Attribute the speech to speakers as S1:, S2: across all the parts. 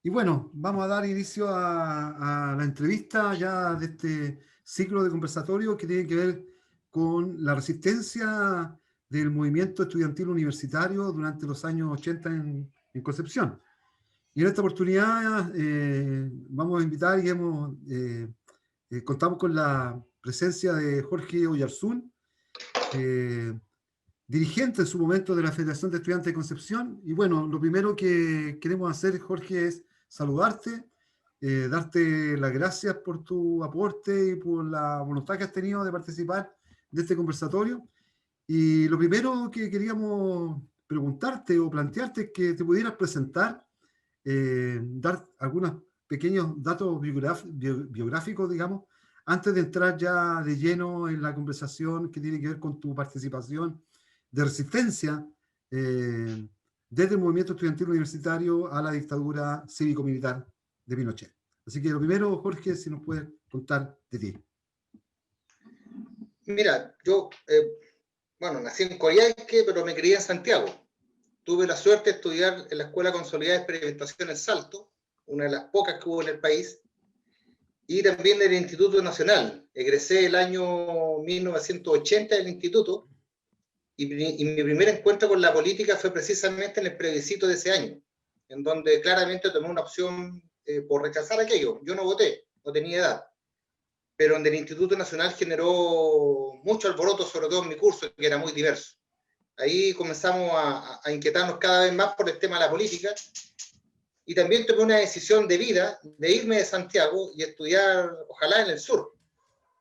S1: Y bueno, vamos a dar inicio a la entrevista ya de este ciclo de conversatorio que tiene que ver con la resistencia del movimiento estudiantil universitario durante los años 80 en Concepción. Y en esta oportunidad vamos a invitar y contamos con la presencia de Jorge Oyarzún, dirigente en su momento de la Federación de Estudiantes de Concepción. Y bueno, lo primero que queremos hacer, Jorge, es saludarte, darte las gracias por tu aporte y por la voluntad que has tenido de participar de este conversatorio. Y lo primero que queríamos preguntarte o plantearte es que te pudieras presentar, dar algunos pequeños datos biográficos, digamos, antes de entrar ya de lleno en la conversación que tiene que ver con tu participación de resistencia desde el movimiento estudiantil universitario a la dictadura cívico-militar de Pinochet. Así que lo primero, Jorge, si nos puedes contar de ti.
S2: Mira, yo, nací en Coyhaique, pero me crié en Santiago. Tuve la suerte de estudiar en la Escuela Consolidada de Experimentación El Salto, una de las pocas que hubo en el país, y también del Instituto Nacional. Egresé el año 1980 del instituto, y mi primer encuentro con la política fue precisamente en el plebiscito de ese año, en donde claramente tomé una opción por rechazar aquello. Yo no voté, no tenía edad, pero donde el Instituto Nacional generó mucho alboroto, sobre todo en mi curso, que era muy diverso. Ahí comenzamos a inquietarnos cada vez más por el tema de la política, y también tomé una decisión de vida de irme de Santiago y estudiar, ojalá en el sur,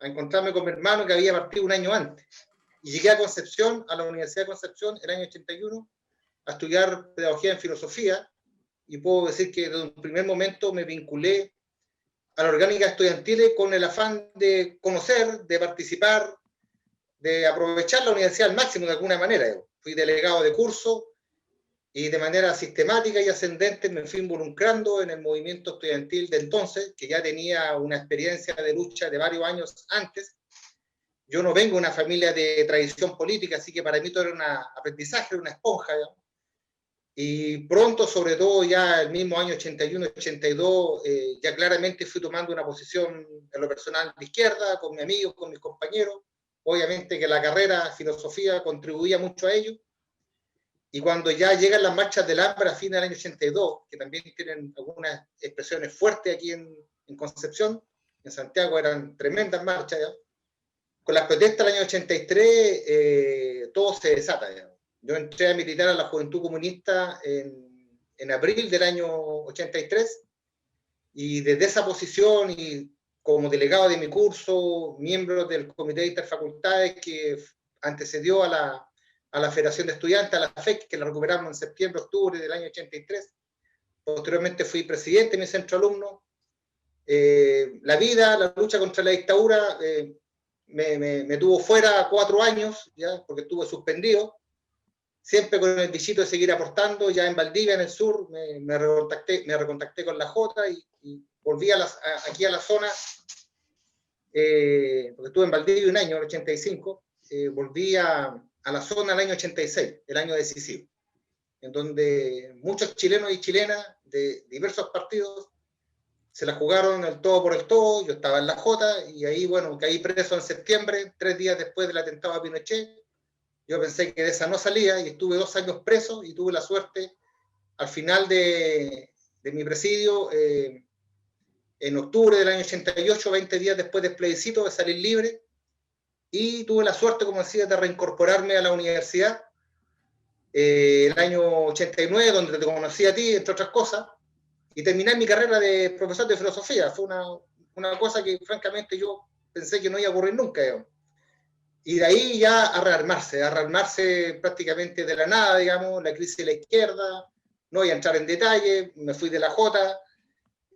S2: a encontrarme con mi hermano que había partido un año antes. Y llegué a Concepción, a la Universidad de Concepción, el año 81, a estudiar pedagogía en filosofía, y puedo decir que desde un primer momento me vinculé a la orgánica estudiantil con el afán de conocer, de participar, de aprovechar la universidad al máximo de alguna manera. Fui delegado de curso y de manera sistemática y ascendente me fui involucrando en el movimiento estudiantil de entonces, que ya tenía una experiencia de lucha de varios años antes. Yo no vengo de una familia de tradición política, así que para mí todo era un aprendizaje, una esponja, digamos. Y pronto, sobre todo ya el mismo año 81, 82, ya claramente fui tomando una posición en lo personal de izquierda, con mis amigos, con mis compañeros. Obviamente que la carrera filosofía contribuía mucho a ello. Y cuando ya llegan las marchas del hambre a fin del año 82, que también tienen algunas expresiones fuertes aquí en Concepción, en Santiago eran tremendas marchas, ¿ya? Con las protestas del año 83, todo se desata, ¿ya? Yo entré a militar a la Juventud Comunista en abril del año 83, y desde esa posición y como delegado de mi curso, miembro del Comité de Interfacultades que antecedió a la Federación de Estudiantes, a la FEC, que la recuperamos en septiembre, octubre del año 83. Posteriormente fui presidente de mi centro alumno. La vida, la lucha contra la dictadura me tuvo fuera 4 años, ¿ya? Porque estuve suspendido, siempre con el bichito de seguir aportando. Ya en Valdivia, en el sur, me recontacté con la Jota y volví aquí a la zona, porque estuve en Valdivia un año, en el 85, volví a la zona el año 86, el año decisivo, en donde muchos chilenos y chilenas de diversos partidos se la jugaron el todo por el todo. Yo estaba en la Jota y ahí, bueno, caí preso en septiembre, 3 días después del atentado a Pinochet. Yo pensé que de esa no salía y estuve 2 años preso, y tuve la suerte al final de mi presidio, en octubre del año 88, 20 días después del plebiscito, de salir libre, y tuve la suerte, como decía, de reincorporarme a la universidad el año 89, donde te conocí a ti, entre otras cosas, y terminar mi carrera de profesor de filosofía. Fue una cosa que francamente yo pensé que no iba a ocurrir nunca, digamos. Y de ahí ya a rearmarse prácticamente de la nada, digamos, la crisis de la izquierda. No voy a entrar en detalle, me fui de la Jota,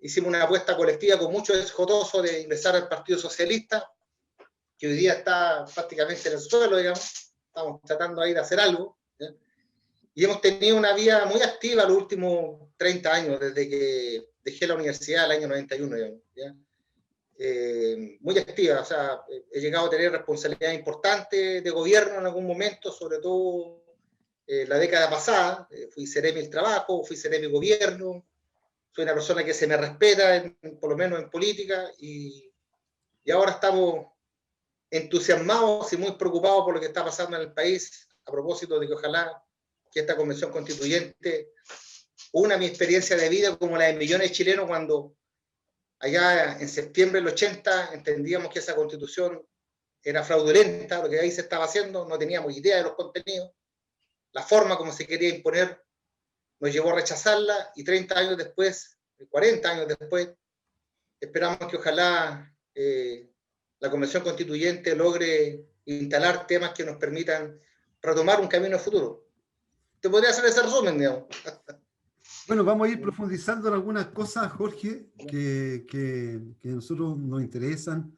S2: hicimos una apuesta colectiva con mucho desjotoso de ingresar al Partido Socialista, que hoy día está prácticamente en el suelo, digamos. Estamos tratando ahí de hacer algo, ¿ya? Y hemos tenido una vida muy activa los últimos 30 años, desde que dejé la universidad el año 91, digamos, ¿ya? Muy activa, o sea, he llegado a tener responsabilidad importante de gobierno en algún momento, sobre todo la década pasada. Fui Ceremi del Trabajo, fui Ceremi Gobierno, soy una persona que se me respeta, por lo menos en política, y ahora estamos entusiasmados y muy preocupados por lo que está pasando en el país, a propósito de que ojalá que esta convención constituyente una mi experiencia de vida como la de millones de chilenos cuando allá en septiembre del 80 entendíamos que esa constitución era fraudulenta, lo que ahí se estaba haciendo, no teníamos idea de los contenidos, la forma como se quería imponer nos llevó a rechazarla y 30 años después, 40 años después, esperamos que ojalá la Convención Constituyente logre instalar temas que nos permitan retomar un camino futuro. Te podría hacer ese resumen, digamos.
S1: Bueno, vamos a ir profundizando en algunas cosas, Jorge, que a nosotros nos interesan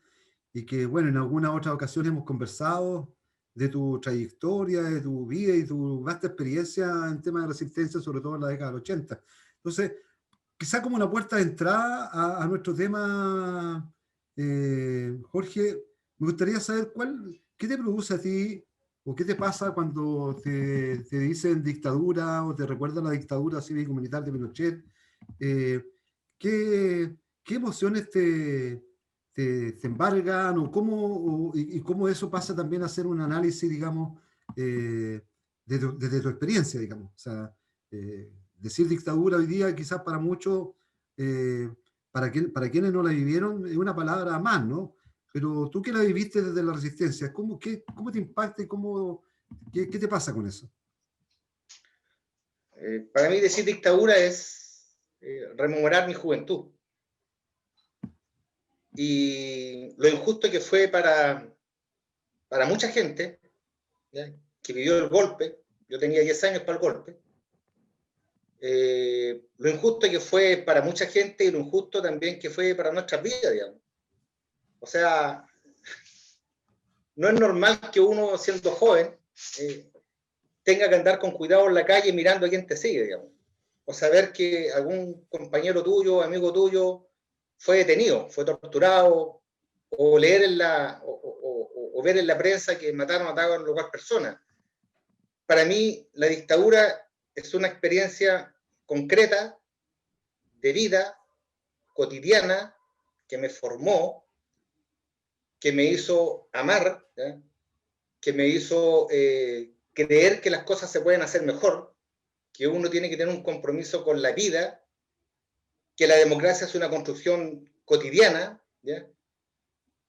S1: y que, bueno, en algunas otras ocasiones hemos conversado de tu trayectoria, de tu vida y tu vasta experiencia en temas de resistencia, sobre todo en la década del 80. Entonces, quizá como una puerta de entrada a nuestro tema, Jorge, me gustaría saber qué te produce a ti o qué te pasa cuando te dicen dictadura o te recuerdan la dictadura cívico-militar de Pinochet. ¿Qué emociones te embargan o y cómo eso pasa también a hacer un análisis, digamos, desde tu experiencia, digamos? O sea, decir dictadura hoy día quizás para muchos, para quienes no la vivieron, es una palabra más, ¿no? Pero tú que la viviste desde la resistencia, ¿cómo te impacta y qué te pasa con eso?
S2: Para mí decir dictadura es rememorar mi juventud. Y lo injusto que fue para mucha gente, ¿ya?, que vivió el golpe. Yo tenía 10 años para el golpe. Lo injusto que fue para mucha gente y lo injusto también que fue para nuestras vidas, digamos. O sea, no es normal que uno, siendo joven, tenga que andar con cuidado en la calle mirando a quién te sigue, digamos. O saber que algún compañero tuyo, amigo tuyo, fue detenido, fue torturado, o leer o ver en la prensa que mataron a lugar personas. Para mí, la dictadura es una experiencia concreta, de vida, cotidiana, que me formó, que me hizo amar, ¿ya?, que me hizo creer que las cosas se pueden hacer mejor, que uno tiene que tener un compromiso con la vida, que la democracia es una construcción cotidiana, ¿ya?,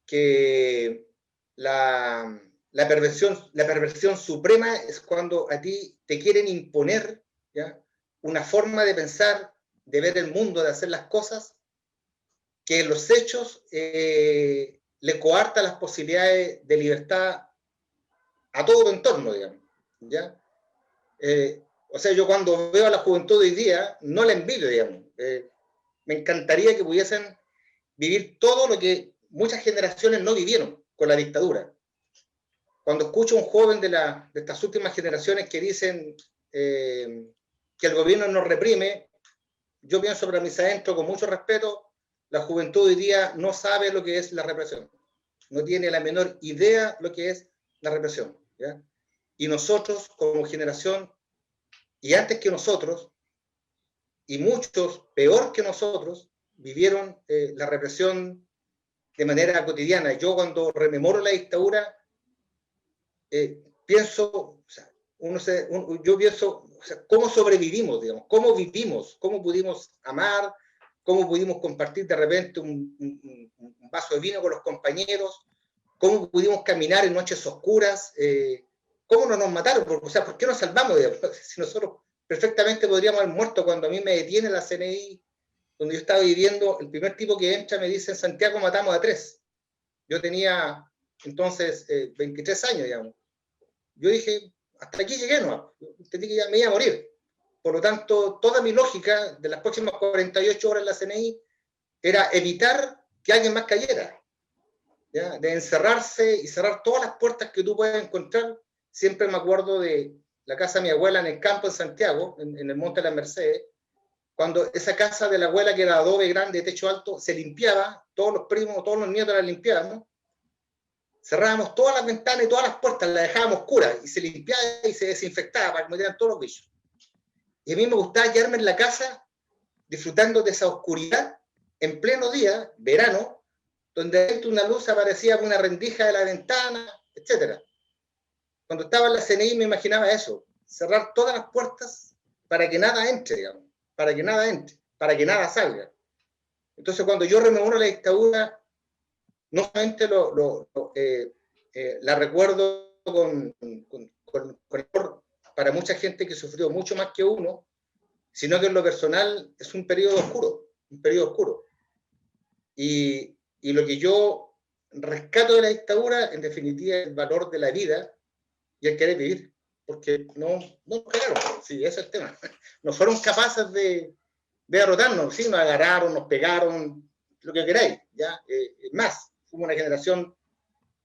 S2: que la perversión suprema es cuando a ti te quieren imponer, ¿ya?, una forma de pensar, de ver el mundo, de hacer las cosas, que los hechos le coarta las posibilidades de libertad a todo tu entorno, digamos, ¿ya? O sea, yo cuando veo a la juventud de hoy día, no la envidio, digamos. Me encantaría que pudiesen vivir todo lo que muchas generaciones no vivieron con la dictadura. Cuando escucho a un joven de estas últimas generaciones que dicen que el gobierno nos reprime, yo pienso para mis adentros, con mucho respeto, la juventud hoy día no sabe lo que es la represión. No tiene la menor idea lo que es la represión, ¿ya? Y nosotros, como generación, y antes que nosotros, y muchos peor que nosotros, vivieron la represión de manera cotidiana. Yo cuando rememoro la dictadura, pienso, o sea, yo pienso, o sea, cómo sobrevivimos, digamos, cómo vivimos, cómo pudimos amar, cómo pudimos compartir de repente un vaso de vino con los compañeros, cómo pudimos caminar en noches oscuras, cómo no nos mataron, o sea, ¿por qué nos salvamos? Si nosotros perfectamente podríamos haber muerto. Cuando a mí me detiene la CNI, donde yo estaba viviendo, el primer tipo que entra me dice: en Santiago matamos a 3. Yo tenía entonces 23 años, digamos. Yo dije, hasta aquí llegué, no, entendí que ya me iba a morir. Por lo tanto, toda mi lógica de las próximas 48 horas en la CNI era evitar que alguien más cayera, ¿ya?, de encerrarse y cerrar todas las puertas que tú puedes encontrar. Siempre me acuerdo de la casa de mi abuela en el campo en Santiago, en el Monte de las Mercedes, cuando esa casa de la abuela, que era adobe grande, de techo alto, se limpiaba, todos los primos, todos los nietos la limpiaban, ¿no? Cerrábamos todas las ventanas y todas las puertas, las dejábamos oscuras, y se limpiaba y se desinfectaba para que metieran todos los bichos. Y a mí me gustaba quedarme en la casa disfrutando de esa oscuridad en pleno día, verano, donde una luz aparecía por una rendija de la ventana, etc. Cuando estaba en la CNI me imaginaba eso, cerrar todas las puertas para que nada entre, digamos, para que nada entre, para que nada salga. Entonces, cuando yo rememoro la dictadura, no solamente la recuerdo con amor para mucha gente que sufrió mucho más que uno, sino que en lo personal es un periodo oscuro, un periodo oscuro. Y lo que yo rescato de la dictadura, en definitiva, es el valor de la vida y el querer vivir, porque no nos pegaron, sí, ese es el tema. No fueron capaces de derrotarnos, sí, nos agarraron, nos pegaron, lo que queráis, ¿ya? Más, fuimos una generación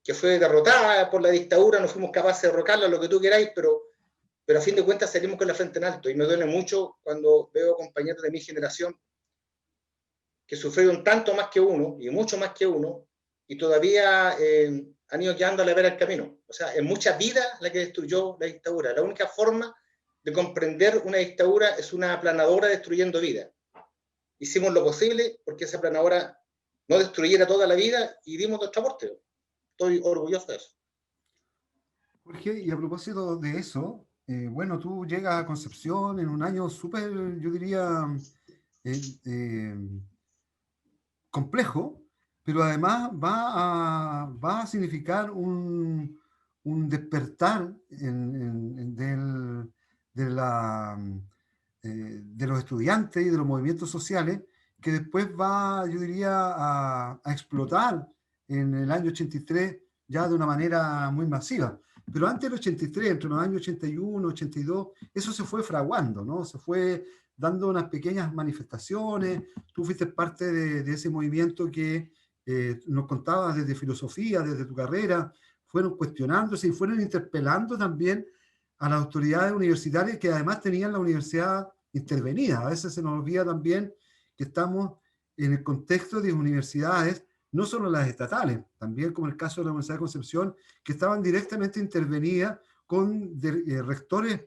S2: que fue derrotada por la dictadura, no fuimos capaces de derrocarla, lo que tú queráis, pero a fin de cuentas salimos con la frente en alto, y me duele mucho cuando veo compañeros de mi generación que sufrieron tanto más que uno, y mucho más que uno, y todavía han ido quedando a la vera del camino. O sea, es mucha vida la que destruyó la dictadura. La única forma de comprender una dictadura es una aplanadora destruyendo vida. Hicimos lo posible porque esa aplanadora no destruyera toda la vida y dimos nuestro aporte. Estoy orgulloso de eso.
S1: Jorge, y a propósito de eso, bueno, tú llegas a Concepción en un año súper, yo diría, complejo, pero además va a significar un despertar de los estudiantes y de los movimientos sociales, que después va, yo diría, a explotar en el año 83 ya de una manera muy masiva. Pero antes del 83, entre los años 81, 82, eso se fue fraguando, ¿no? Se fue dando unas pequeñas manifestaciones. Tú fuiste parte de ese movimiento que nos contabas desde filosofía, desde tu carrera, fueron cuestionándose y fueron interpelando también a las autoridades universitarias, que además tenían la universidad intervenida. A veces se nos olvida también que estamos en el contexto de universidades, no solo las estatales, también como el caso de la Universidad de Concepción, que estaban directamente intervenidas con rectores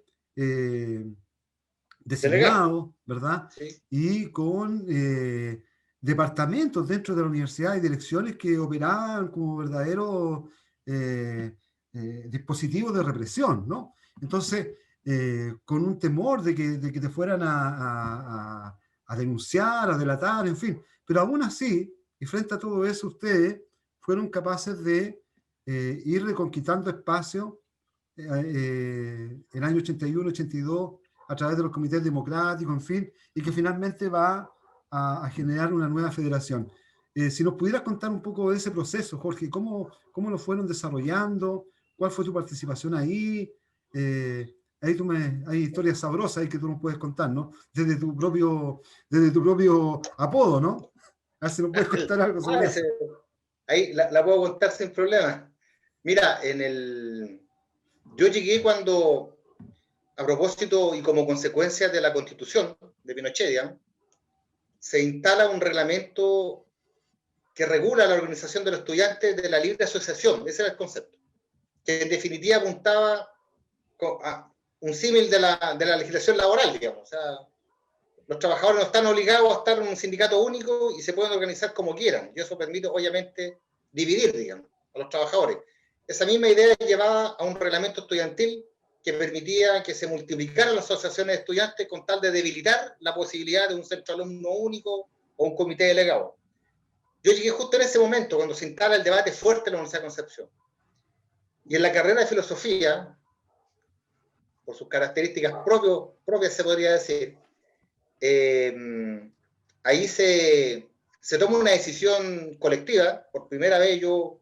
S1: designados, ¿verdad? Sí. Y con departamentos dentro de la universidad y direcciones que operaban como verdaderos dispositivos de represión, ¿no? Entonces, con un temor de que te fueran a denunciar, a delatar, en fin. Pero aún así, y frente a todo eso, ustedes fueron capaces de ir reconquistando espacio el año 81, 82, a través de los comités democráticos, en fin, y que finalmente va a generar una nueva federación. Si nos pudieras contar un poco de ese proceso, Jorge, ¿cómo lo fueron desarrollando? ¿Cuál fue tu participación ahí? Hay historias sabrosas ahí que tú nos puedes contar, ¿no? Desde tu propio apodo, ¿no? A ver si nos puedes contar algo sobre eso.
S2: Ahí la puedo contar sin problema. Mira, yo llegué cuando, a propósito y como consecuencia de la Constitución de Pinochet, digamos, se instala un reglamento que regula la organización de los estudiantes de la libre asociación. Ese era el concepto, que en definitiva apuntaba a un símil de la legislación laboral, digamos. O sea, los trabajadores no están obligados a estar en un sindicato único y se pueden organizar como quieran. Y eso permite, obviamente, dividir, digamos, a los trabajadores. Esa misma idea llevaba a un reglamento estudiantil que permitía que se multiplicaran las asociaciones de estudiantes con tal de debilitar la posibilidad de un centro alumno único o un comité delegado. Yo llegué justo en ese momento, cuando se instala el debate fuerte en la Universidad de Concepción. Y en la carrera de filosofía, por sus características propias se podría decir, ahí se toma una decisión colectiva. Por primera vez yo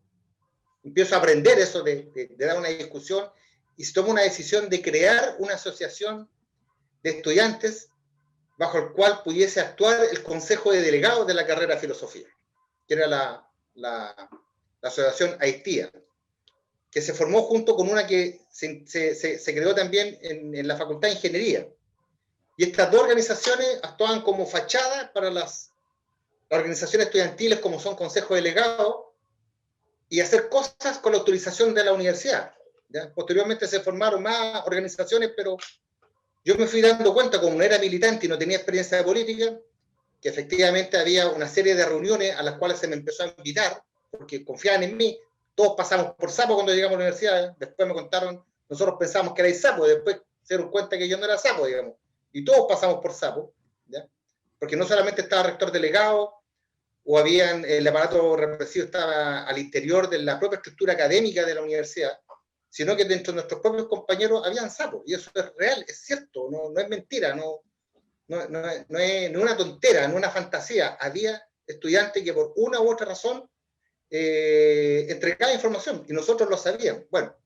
S2: empiezo a aprender eso de dar una discusión, y se toma una decisión de crear una asociación de estudiantes bajo el cual pudiese actuar el Consejo de Delegados de la carrera de filosofía, que era la asociación Aitía, que se formó junto con una que se creó también en la Facultad de Ingeniería. Y estas dos organizaciones actuaban como fachada para las organizaciones estudiantiles, como son consejos delegados, y hacer cosas con la autorización de la universidad. ¿Ya? Posteriormente se formaron más organizaciones, pero yo me fui dando cuenta, como no era militante y no tenía experiencia de política, que efectivamente había una serie de reuniones a las cuales se me empezó a invitar, porque confiaban en mí. Todos pasamos por sapo cuando llegamos a la universidad. Después me contaron, nosotros pensamos que era sapo, y después se dieron cuenta que yo no era sapo, digamos. Y todos pasamos por sapo, ¿ya? Porque no solamente estaba rector delegado, o habían, el aparato represivo estaba al interior de la propia estructura académica de la universidad, sino que dentro de nuestros propios compañeros habían sapos, y eso es real, es cierto, no es mentira, no es una tontera, no es una fantasía. Había estudiantes que por una u otra razón entregaban información, y nosotros lo sabíamos. Bueno,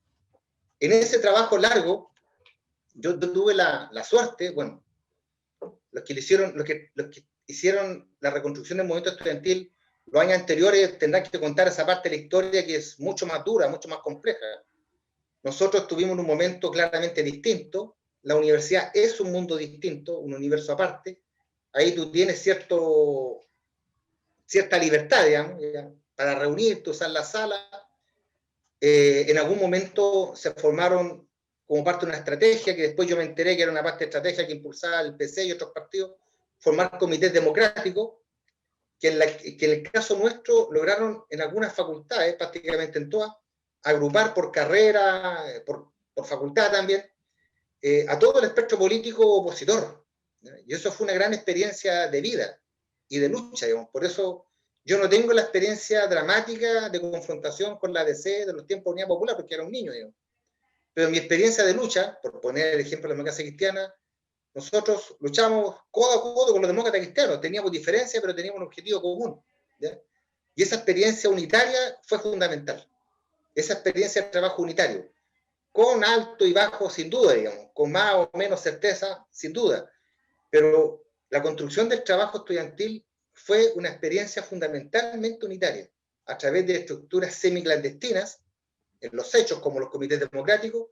S2: en ese trabajo largo, yo tuve la suerte, bueno, los que hicieron la reconstrucción del movimiento estudiantil los años anteriores tendrán que contar esa parte de la historia que es mucho más dura, mucho más compleja. Nosotros tuvimos un momento claramente distinto. La universidad es un mundo distinto, un universo aparte. Ahí tú tienes cierta libertad, digamos, para reunirte, usar la sala. En algún momento se formaron como parte de una estrategia, que después yo me enteré que era una parte de estrategia que impulsaba el PC y otros partidos, formar comités democráticos, que en el caso nuestro lograron en algunas facultades, prácticamente en todas, agrupar por carrera, por facultad también, a todo el espectro político opositor. Y eso fue una gran experiencia de vida y de lucha, digamos. Por eso yo no tengo la experiencia dramática de confrontación con la DC de los tiempos de Unidad Popular, porque era un niño, digamos. Pero mi experiencia de lucha, por poner el ejemplo de la democracia cristiana, nosotros luchamos codo a codo con los demócratas cristianos, teníamos diferencias, pero teníamos un objetivo común, ¿ya? Y esa experiencia unitaria fue fundamental. Esa experiencia de trabajo unitario, con alto y bajo, sin duda, digamos, con más o menos certeza, sin duda. Pero la construcción del trabajo estudiantil fue una experiencia fundamentalmente unitaria, a través de estructuras semiclandestinas, en los hechos, como los comités democráticos,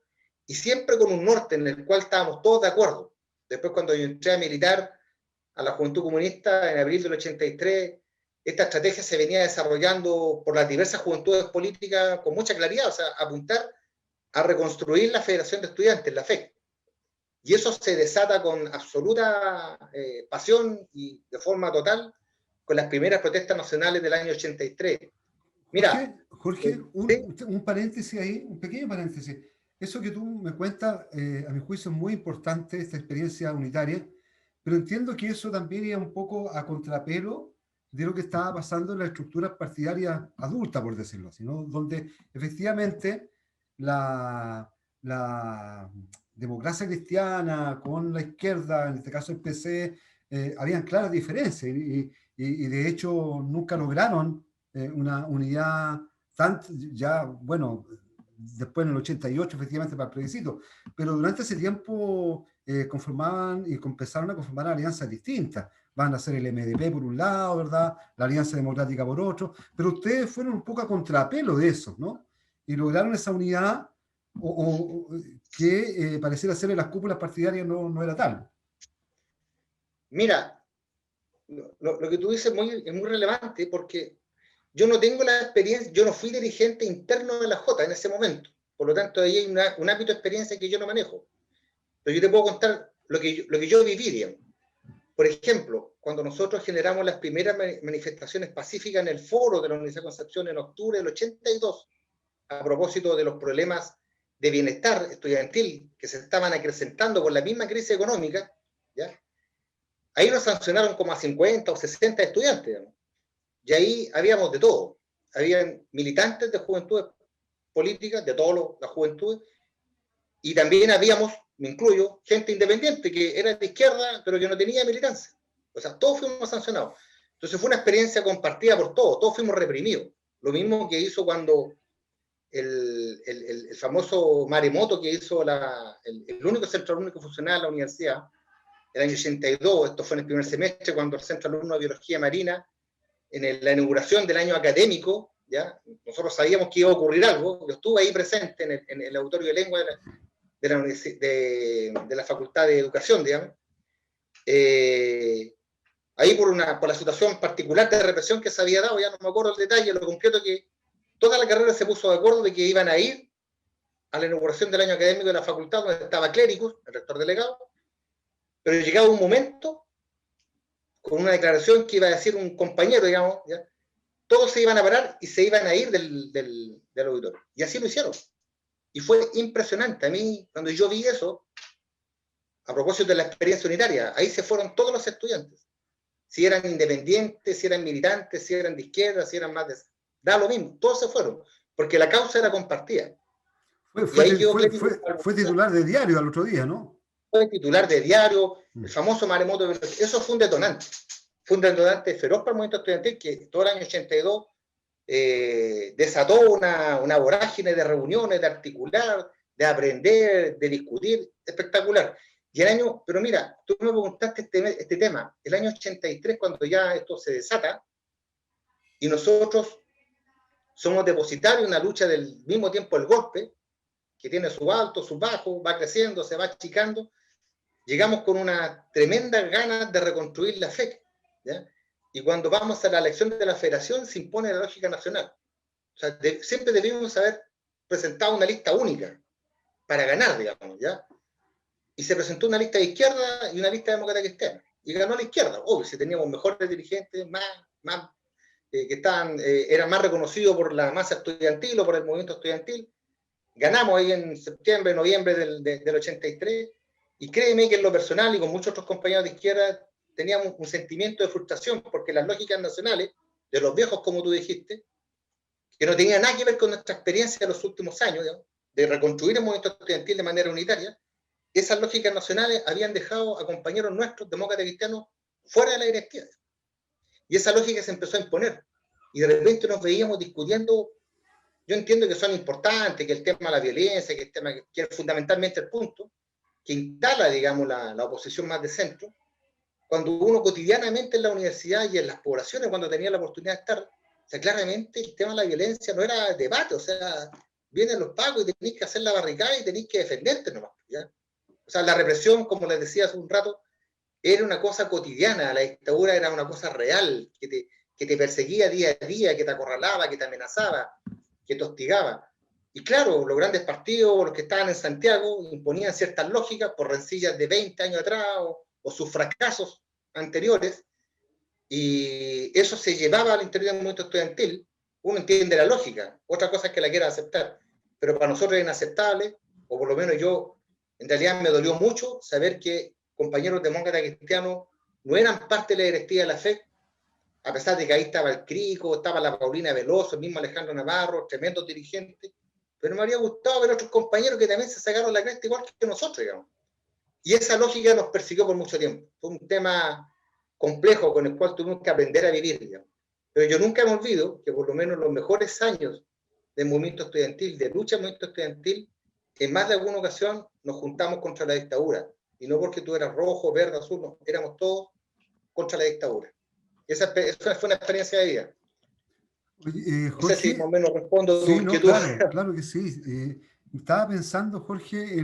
S2: y siempre con un norte en el cual estábamos todos de acuerdo. Después, cuando yo entré a militar a la Juventud Comunista en abril del 83, esta estrategia se venía desarrollando por las diversas juventudes políticas con mucha claridad, o sea, apuntar a reconstruir la Federación de Estudiantes, la FEC. Y eso se desata con absoluta pasión y de forma total con las primeras protestas nacionales del año 83.
S1: Mira, Jorge, un paréntesis ahí, un pequeño paréntesis. Eso que tú me cuentas, a mi juicio, es muy importante, esta experiencia unitaria, pero entiendo que eso también iba un poco a contrapelo de lo que estaba pasando en las estructuras partidarias adultas, por decirlo así, ¿no? Donde efectivamente la democracia cristiana con la izquierda, en este caso el PC, habían claras diferencias y de hecho nunca lograron una unidad tan, ya, bueno, después en el 88 efectivamente para el plebiscito, pero durante ese tiempo conformaban y empezaron a conformar alianzas distintas. Van a ser el MDP por un lado, ¿verdad? La Alianza Democrática por otro, pero ustedes fueron un poco a contrapelo de eso, ¿no? Y lograron esa unidad que pareciera ser en las cúpulas partidarias no era tal.
S2: Mira, lo que tú dices es muy relevante, porque yo no tengo la experiencia, yo no fui dirigente interno de la J en ese momento, por lo tanto ahí hay un ámbito de experiencia que yo no manejo, pero yo te puedo contar lo que yo viví, digamos. Por ejemplo, cuando nosotros generamos las primeras manifestaciones pacíficas en el foro de la Universidad de Concepción en octubre del 82, a propósito de los problemas de bienestar estudiantil que se estaban acrecentando por la misma crisis económica, ¿ya? Ahí nos sancionaron como a 50 o 60 estudiantes, digamos. Y ahí habíamos de todo. Habían militantes de juventudes políticas, de todas las juventudes, y también habíamos, me incluyo, gente independiente que era de izquierda, pero que no tenía militancia. O sea, todos fuimos sancionados. Entonces fue una experiencia compartida por todos fuimos reprimidos. Lo mismo que hizo cuando el famoso maremoto que hizo el único centro único funcional de la universidad, el año 82, esto fue en el primer semestre, cuando el Centro Alumno de Biología Marina, en la inauguración del año académico, ¿ya? Nosotros sabíamos que iba a ocurrir algo, yo estuve ahí presente en el auditorio de lengua de la Facultad de Educación, digamos, ahí por la situación particular de represión que se había dado, ya no me acuerdo el detalle, lo concreto que toda la carrera se puso de acuerdo de que iban a ir a la inauguración del año académico de la facultad, donde estaba Cléricus, el rector delegado, pero llegaba un momento con una declaración que iba a decir un compañero, digamos, ¿ya? Todos se iban a parar y se iban a ir del auditorio. Y así lo hicieron. Y fue impresionante. A mí, cuando yo vi eso, a propósito de la experiencia unitaria, ahí se fueron todos los estudiantes. Si eran independientes, si eran militantes, si eran de izquierda, si eran más de... Da lo mismo, todos se fueron, porque la causa era compartida.
S1: Fue titular de diario al otro día, ¿no?
S2: Fue titular de diario, el famoso maremoto. Eso fue un detonante. Fue un detonante feroz para el movimiento estudiantil que todo el año 82 desató una vorágine de reuniones, de articular, de aprender, de discutir, espectacular. Y el año, pero mira, tú me preguntaste este tema, el año 83, cuando ya esto se desata, y nosotros somos depositarios en una lucha del mismo tiempo el golpe, que tiene sus altos, sus bajos, va creciendo, se va achicando, llegamos con una tremenda ganas de reconstruir la FEC, ¿ya? Y cuando vamos a la elección de la federación se impone la lógica nacional. O sea, siempre debimos haber presentado una lista única para ganar, digamos, ¿ya? Y se presentó una lista de izquierda y una lista demócrata cristiana. Y ganó la izquierda, obvio, si teníamos mejores dirigentes, que eran más reconocidos por la masa estudiantil o por el movimiento estudiantil. Ganamos ahí en septiembre, noviembre del 83, y créeme que en lo personal y con muchos otros compañeros de izquierda teníamos un sentimiento de frustración porque las lógicas nacionales, de los viejos como tú dijiste, que no tenían nada que ver con nuestra experiencia de los últimos años, digamos, de reconstruir el movimiento estudiantil de manera unitaria, esas lógicas nacionales habían dejado a compañeros nuestros, demócratas cristianos, fuera de la directiva. Y esa lógica se empezó a imponer. Y de repente nos veíamos discutiendo. Yo entiendo que son importantes, que el tema de la violencia, que el tema que es fundamentalmente el punto, que instala, digamos, la oposición más de centro, cuando uno cotidianamente en la universidad y en las poblaciones, cuando tenía la oportunidad de estar, o sea, claramente el tema de la violencia no era debate, o sea, vienen los pagos y tenéis que hacer la barricada y tenéis que defenderte nomás, ¿ya? O sea, la represión, como les decía hace un rato, era una cosa cotidiana, la dictadura era una cosa real, que te perseguía día a día, que te acorralaba, que te amenazaba, que te hostigaba. Y claro, los grandes partidos, los que estaban en Santiago, imponían ciertas lógicas por rencillas de 20 años atrás o sus fracasos anteriores, y eso se llevaba al interior del movimiento estudiantil. Uno entiende la lógica, otra cosa es que la quiera aceptar, pero para nosotros es inaceptable, o por lo menos yo, en realidad me dolió mucho saber que compañeros demócratas cristianos no eran parte de la directiva de la FEC, a pesar de que ahí estaba el Crico, estaba la Paulina Veloso, el mismo Alejandro Navarro, tremendos dirigentes, pero me habría gustado ver otros compañeros que también se sacaron la cresta igual que nosotros, digamos. Y esa lógica nos persiguió por mucho tiempo. Fue un tema complejo con el cual tuvimos que aprender a vivir, digamos. Pero yo nunca me olvido que por lo menos los mejores años del movimiento estudiantil, de lucha del movimiento estudiantil, en más de alguna ocasión nos juntamos contra la dictadura. Y no porque tú eras rojo, verde, azul, no, éramos todos contra la dictadura. Esa fue una experiencia de vida.
S1: Oye,
S2: No sé si más
S1: Jorge,
S2: o menos respondo
S1: sí,
S2: tu
S1: no,
S2: inquietud.
S1: claro que sí. Estaba pensando, Jorge,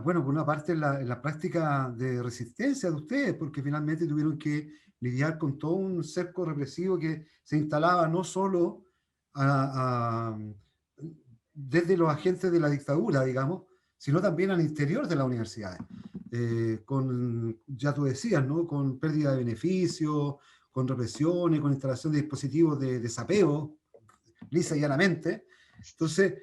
S1: bueno, por una parte en la práctica de resistencia de ustedes, porque finalmente tuvieron que lidiar con todo un cerco represivo que se instalaba no solo desde los agentes de la dictadura, digamos, sino también al interior de las universidades. Ya tú decías, ¿no? Con pérdida de beneficios, con represiones, con instalación de dispositivos de sapeo, lisa y llanamente. Entonces,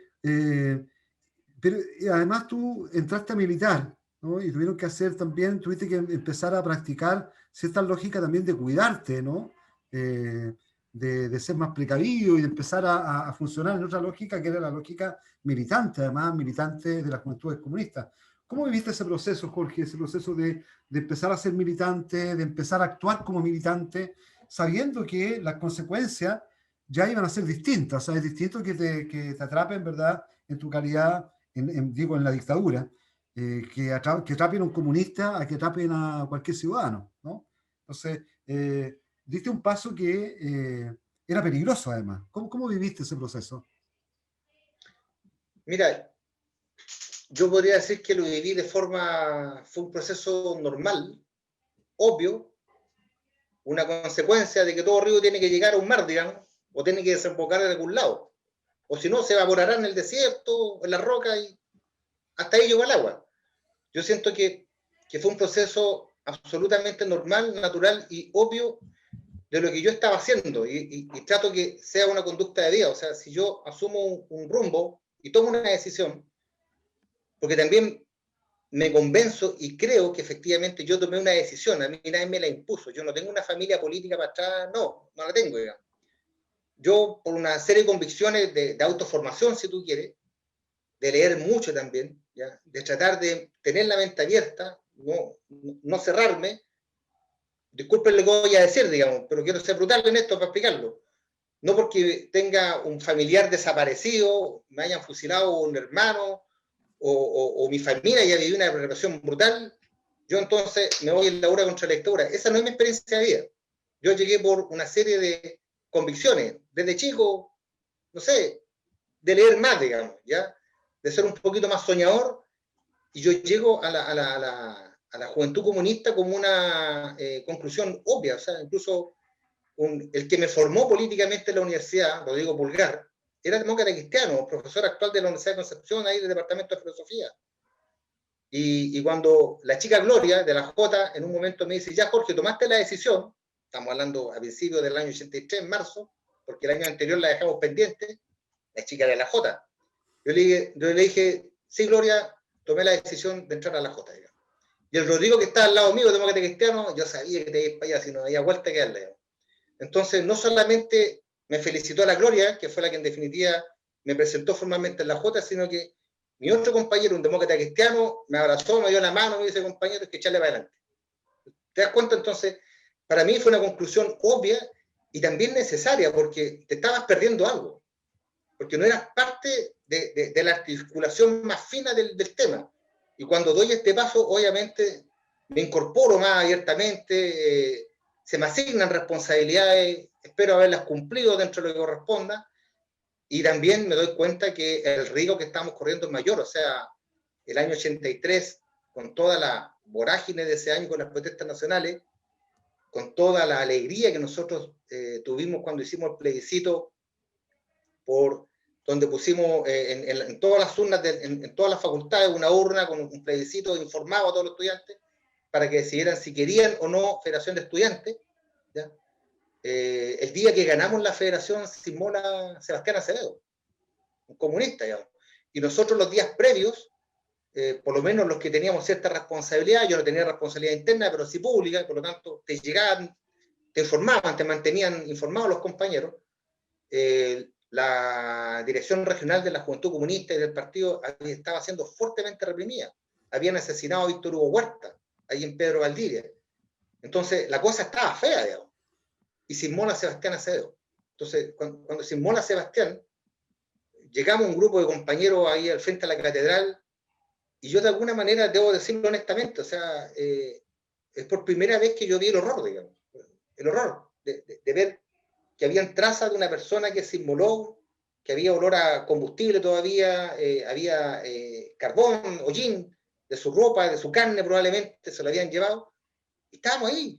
S1: pero además tú entraste a militar, ¿no? Y tuvieron que hacer también, tuviste que empezar a practicar cierta lógica también de cuidarte, ¿no? De ser más precavido y de empezar a funcionar en otra lógica que era la lógica militante, además militante de las juventudes comunistas. ¿Cómo viviste ese proceso, Jorge? Ese proceso de empezar a ser militante, de empezar a actuar como militante, sabiendo que las consecuencias ya iban a ser distintas. O sea, es distinto que te atrapen, ¿verdad?, en tu calidad, digo, en la dictadura, que atrapen a un comunista a que atrapen a cualquier ciudadano, ¿no? Entonces, diste un paso que era peligroso, además. ¿Cómo viviste ese proceso?
S2: Mira, yo podría decir que lo viví fue un proceso normal, obvio, una consecuencia de que todo río tiene que llegar a un mar, digamos, o tiene que desembocar en algún lado. O si no, se evaporará en el desierto, en la roca, y hasta ahí llegó el agua. Yo siento que fue un proceso absolutamente normal, natural y obvio de lo que yo estaba haciendo y trato que sea una conducta de vida. O sea, si yo asumo un rumbo y tomo una decisión, porque también me convenzo y creo que efectivamente yo tomé una decisión, a mí nadie me la impuso, yo no tengo una familia política para atrás, no la tengo, digamos. Yo, por una serie de convicciones de autoformación, si tú quieres, de leer mucho también, ¿ya? De tratar de tener la mente abierta, no cerrarme, disculpen lo que voy a decir, digamos, pero quiero ser brutal en esto para explicarlo. No porque tenga un familiar desaparecido, me hayan fusilado un hermano, o mi familia ya vivió una represión brutal, yo entonces me voy en la hora contra la lectura. Esa no es mi experiencia de vida. Yo llegué por una serie de convicciones, desde chico, no sé, de leer más, digamos, ¿ya? De ser un poquito más soñador, y yo llego a la juventud comunista como una conclusión obvia. O sea, incluso el que me formó políticamente en la universidad, Rodrigo Pulgar, era demócrata cristiano, profesor actual de la Universidad de Concepción, ahí del Departamento de Filosofía. Y cuando la chica Gloria, de la J, en un momento me dice, ya Jorge, tomaste la decisión, estamos hablando a principios del año 83, en marzo, porque el año anterior la dejamos pendiente, la chica de la J. Yo le dije, sí, Gloria, tomé la decisión de entrar a la J. Digamos. Y el Rodrigo que está al lado mío, demócrata cristiano, yo sabía que te ibas para allá, si no había vuelta que darle. Digamos. Entonces, no solamente me felicitó a la Gloria, que fue la que en definitiva me presentó formalmente en la J, sino que mi otro compañero, un demócrata cristiano, me abrazó, me dio la mano, me dice, compañero, es que echarle para adelante. ¿Te das cuenta? Entonces, para mí fue una conclusión obvia y también necesaria, porque te estabas perdiendo algo, porque no eras parte de la articulación más fina del tema. Y cuando doy este paso, obviamente me incorporo más abiertamente, se me asignan responsabilidades, espero haberlas cumplido dentro de lo que corresponda, y también me doy cuenta que el riesgo que estamos corriendo es mayor. O sea, el año 83, con toda la vorágine de ese año con las protestas nacionales, con toda la alegría que nosotros tuvimos cuando hicimos el plebiscito, por donde pusimos en todas las urnas, en todas las facultades, una urna con un plebiscito informado a todos los estudiantes para que decidieran si querían o no Federación de Estudiantes, ¿ya? El día que ganamos la federación se inmola Sebastián Acevedo, un comunista, digamos. Y nosotros los días previos, por lo menos los que teníamos cierta responsabilidad, yo no tenía responsabilidad interna, pero sí pública, por lo tanto te llegaban, te informaban, te mantenían informados los compañeros. La dirección regional de la Juventud Comunista y del partido estaba siendo fuertemente reprimida. Habían asesinado a Víctor Hugo Huerta, ahí en Pedro Valdivia. Entonces la cosa estaba fea, digamos. Y se inmola Sebastián Acevedo. Entonces, cuando se inmola Sebastián, llegamos un grupo de compañeros ahí al frente a la catedral, y yo de alguna manera debo decirlo honestamente, o sea, es por primera vez que yo vi el horror, digamos, el horror de ver que habían trazas de una persona que se inmoló, que había olor a combustible todavía, había carbón, hollín, de su ropa, de su carne probablemente, se lo habían llevado. Estábamos ahí,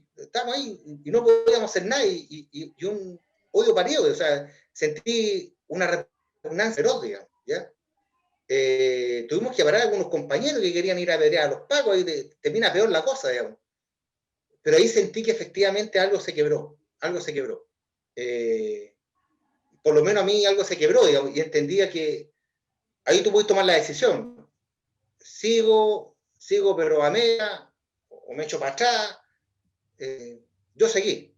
S2: y no podíamos hacer nada, y un odio parido, o sea, sentí una repugnancia feroz, digamos, ¿ya? Tuvimos que parar a algunos compañeros que querían ir a pelear a los pacos, y termina peor la cosa, digamos. Pero ahí sentí que efectivamente algo se quebró. Por lo menos a mí algo se quebró, digamos, y entendía que ahí tú puedes tomar la decisión. Sigo, pero a media, o me echo para atrás. Yo seguí.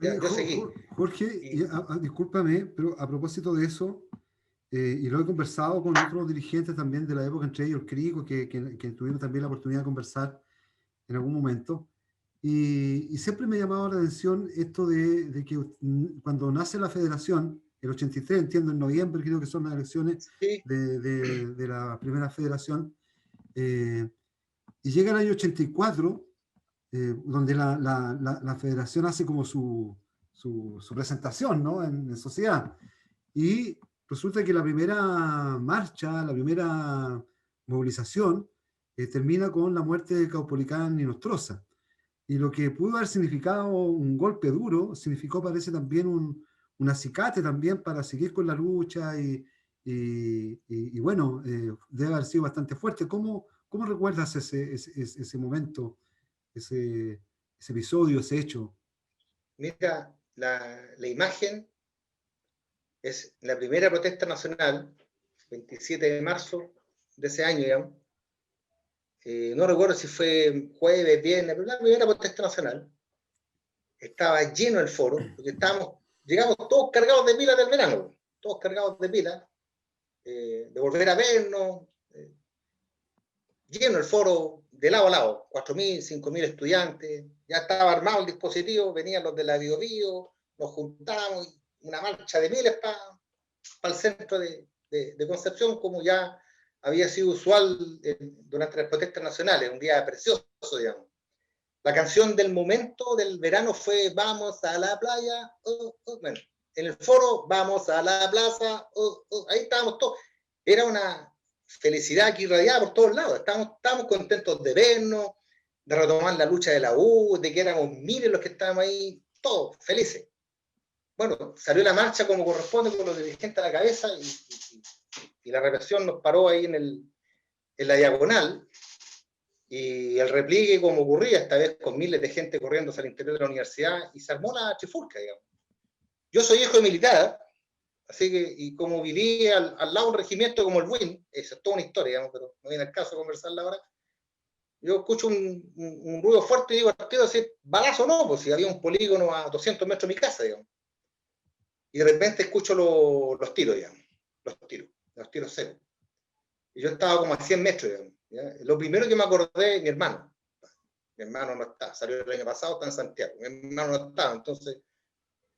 S2: Yo seguí.
S1: Jorge, discúlpame, pero a propósito de eso, y lo he conversado con otros dirigentes también de la época, entre ellos el Crico, que tuvieron también la oportunidad de conversar en algún momento, y siempre me ha llamado la atención esto de que cuando nace la federación, el 83, entiendo, en noviembre creo que son las elecciones
S2: sí.
S1: de la primera federación, y llega el año 84, donde la federación hace como su presentación, ¿no? en sociedad. Y resulta que la primera marcha, la primera movilización, termina con la muerte de Caupolicán y Nostroza. Y lo que pudo haber significado un golpe duro, significó, parece, también un acicate también para seguir con la lucha y bueno, debe haber sido bastante fuerte. ¿Cómo recuerdas ese momento? ese episodio, ese hecho?
S2: Mira, la imagen es la primera protesta nacional, 27 de marzo de ese año, digamos. No recuerdo si fue jueves, viernes, pero la primera protesta nacional. Estaba lleno el foro, porque llegamos todos cargados de pilas del verano, todos cargados de pilas, de volver a vernos, lleno el foro de lado a lado, 4.000, 5.000 estudiantes, ya estaba armado el dispositivo, venían los de la Bio Bio, nos juntamos, una marcha de miles para el centro de Concepción, como ya había sido usual durante las protestas nacionales, un día precioso, digamos. La canción del momento del verano fue Vamos a la playa, bueno, en el foro, vamos a la plaza, ahí estábamos todos. Era una felicidad que irradiaba por todos lados, estábamos contentos de vernos, de retomar la lucha de la U, de que éramos miles los que estábamos ahí, todos felices. Bueno, salió la marcha como corresponde con los dirigentes a la cabeza y la represión nos paró ahí en la diagonal, y el repliegue como ocurría, esta vez con miles de gente corriendo hacia el interior de la universidad, y se armó la trifulca, digamos. Yo soy hijo de militar, así que, y como viví al lado de un regimiento como el WIN, eso es toda una historia, digamos, pero no viene al caso de conversarla ahora, yo escucho un ruido fuerte y digo, tío, decir, balazo no, pues si había un polígono a 200 metros de mi casa, digamos. Y de repente escucho los tiros, digamos, los tiros secos. Y yo estaba como a 100 metros, digamos. ¿Ya? Lo primero que me acordé, mi hermano no está, salió el año pasado, está en Santiago, mi hermano no estaba, entonces,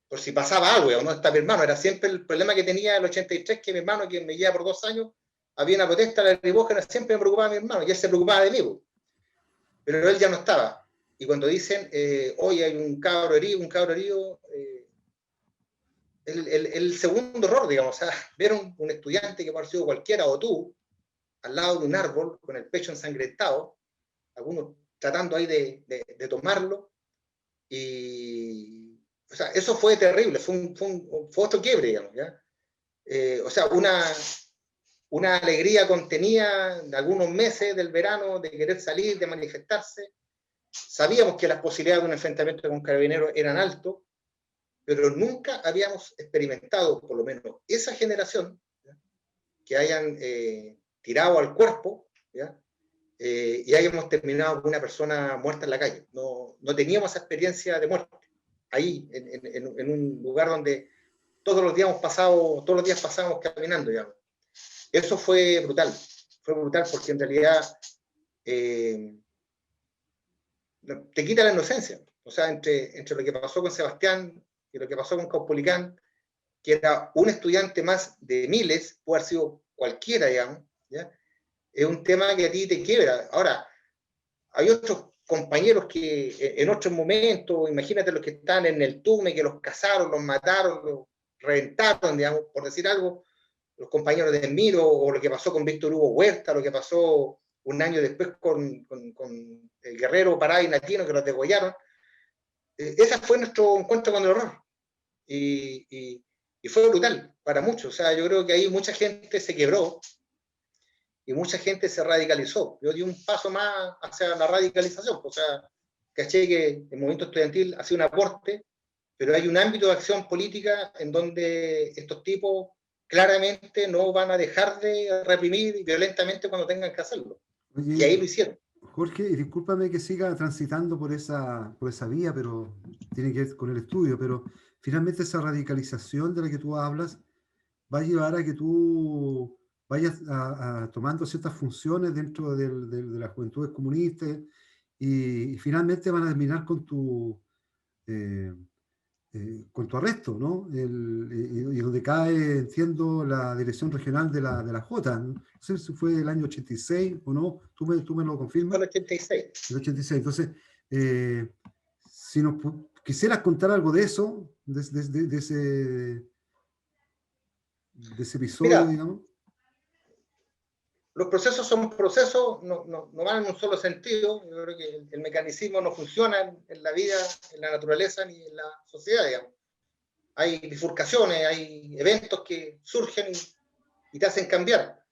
S2: por si pasaba algo, no está mi hermano, era siempre el problema que tenía el 83, que mi hermano, que me lleva por 2 años, había una protesta lacrimógena, siempre me preocupaba mi hermano, y él se preocupaba de mí, pero él ya no estaba. Y cuando dicen, hoy hay un cabro herido, el segundo error, digamos, o sea, ver un estudiante que pareció cualquiera, o tú, al lado de un árbol, con el pecho ensangrentado, algunos tratando ahí de tomarlo, y, o sea, eso fue terrible, fue otro quiebre, digamos, ¿ya? O sea, una alegría contenida de algunos meses del verano, de querer salir, de manifestarse. Sabíamos que las posibilidades de un enfrentamiento con carabineros eran altas, pero nunca habíamos experimentado, por lo menos esa generación, ¿ya? Que hayan tirado al cuerpo, ¿ya? Y hayamos terminado con una persona muerta en la calle. No teníamos esa experiencia de muerte ahí, en un lugar donde todos los días pasábamos caminando, digamos. Eso fue brutal porque en realidad te quita la inocencia. O sea, entre lo que pasó con Sebastián y lo que pasó con Caupolicán, que era un estudiante más de miles, puede haber sido cualquiera, digamos, ¿ya? Es un tema que a ti te quiebra. Ahora, hay otros compañeros que en otros momentos, imagínate los que están en el Tume, que los cazaron, los mataron, los reventaron, digamos, por decir algo, los compañeros de Miro, o lo que pasó con Víctor Hugo Huerta, lo que pasó un año después con el guerrero Pará y Natino, que los degollaron. Ese fue nuestro encuentro con el horror. Y fue brutal para muchos. O sea, yo creo que ahí mucha gente se quebró y mucha gente se radicalizó. Yo di un paso más hacia la radicalización. O sea, caché que el movimiento estudiantil ha sido un aporte, pero hay un ámbito de acción política en donde estos tipos claramente no van a dejar de reprimir violentamente cuando tengan que hacerlo.
S1: Oye,
S2: Y ahí lo hicieron.
S1: Jorge, y discúlpame que siga transitando por esa vía, pero tiene que ver con el estudio, pero finalmente esa radicalización de la que tú hablas va a llevar a que tú vayas tomando ciertas funciones dentro de las juventudes comunistas y finalmente van a terminar con tu arresto, ¿no? Y donde cae, entiendo, la dirección regional de la Jota. No sé si fue el año 86 o no, tú me lo confirmas.
S2: Fue el 86.
S1: El 86. Entonces, si nos quisieras contar algo de eso, de ese episodio,
S2: Mira,
S1: digamos.
S2: los procesos son procesos, no van en un solo sentido. Yo creo que el mecanismo no funciona en la vida, en la naturaleza ni en la sociedad, digamos. Hay bifurcaciones, hay eventos que surgen y te hacen cambiar.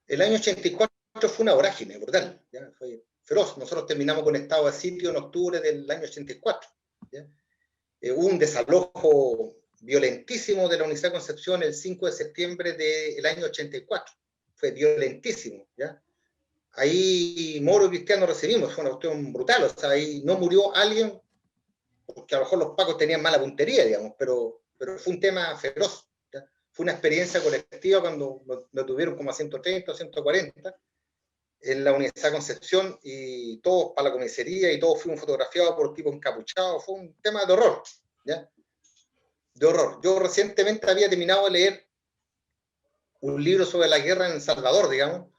S2: El año 84 fue una vorágine brutal, ¿ya? Fue feroz. Nosotros terminamos con estado de sitio en octubre del año 84. ¿Ya? Hubo un desalojo violentísimo de la Universidad de Concepción el 5 de septiembre del año 84. Fue violentísimo. ¿Ya? Ahí Moro y Cristiano recibimos, fue una cuestión brutal. O sea, ahí no murió alguien, porque a lo mejor los pacos tenían mala puntería, digamos, pero fue un tema feroz. ¿Ya? Fue una experiencia colectiva cuando lo tuvieron como a 130 o 140 en la Universidad de Concepción, y todos para la comisaría, y todos fuimos fotografiados por tipos encapuchados. Fue un tema de horror, ¿ya? De horror. Yo recientemente había terminado de leer un libro sobre la guerra en El Salvador, digamos,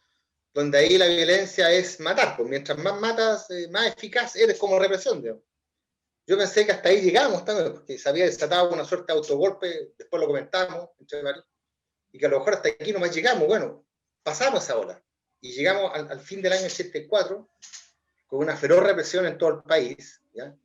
S2: donde ahí la violencia es matar, pues mientras más matas, más eficaz eres como represión, digamos. Yo pensé que hasta ahí llegamos también, porque se había desatado una suerte de autogolpe, después lo comentamos, y que a lo mejor hasta aquí nomás llegamos. Bueno, pasamos esa ola, y llegamos al fin del año 84 con una feroz represión en todo el país. ¿Ya?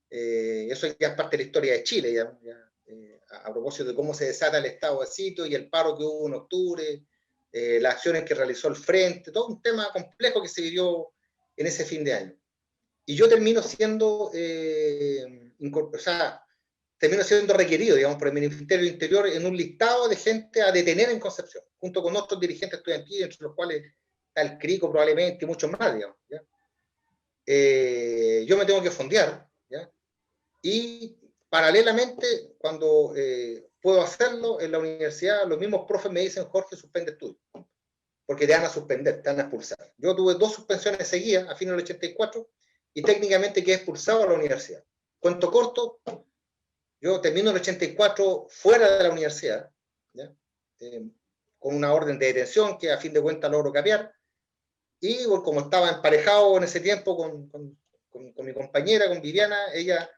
S2: Eso ya es parte de la historia de Chile, a propósito de cómo se desata el estado de sitio y el paro que hubo en octubre, las acciones que realizó el Frente, todo un tema complejo que se vivió en ese fin de año. Y yo termino siendo, termino siendo requerido, digamos, por el Ministerio del Interior en un listado de gente a detener en Concepción, junto con otros dirigentes estudiantiles, entre los cuales está el CRICO probablemente y muchos más, digamos. ¿Ya? Yo me tengo que fondear, ¿ya? Y paralelamente, cuando puedo hacerlo en la universidad, los mismos profes me dicen: Jorge, suspende estudios, porque te van a suspender, te van a expulsar. Yo tuve 2 suspensiones seguidas a fines del 84 y técnicamente quedé expulsado a la universidad. Cuento corto, yo termino el 84 fuera de la universidad, ¿ya? Con una orden de detención que a fin de cuentas logro capear, y bueno, como estaba emparejado en ese tiempo con mi compañera, con Viviana, ella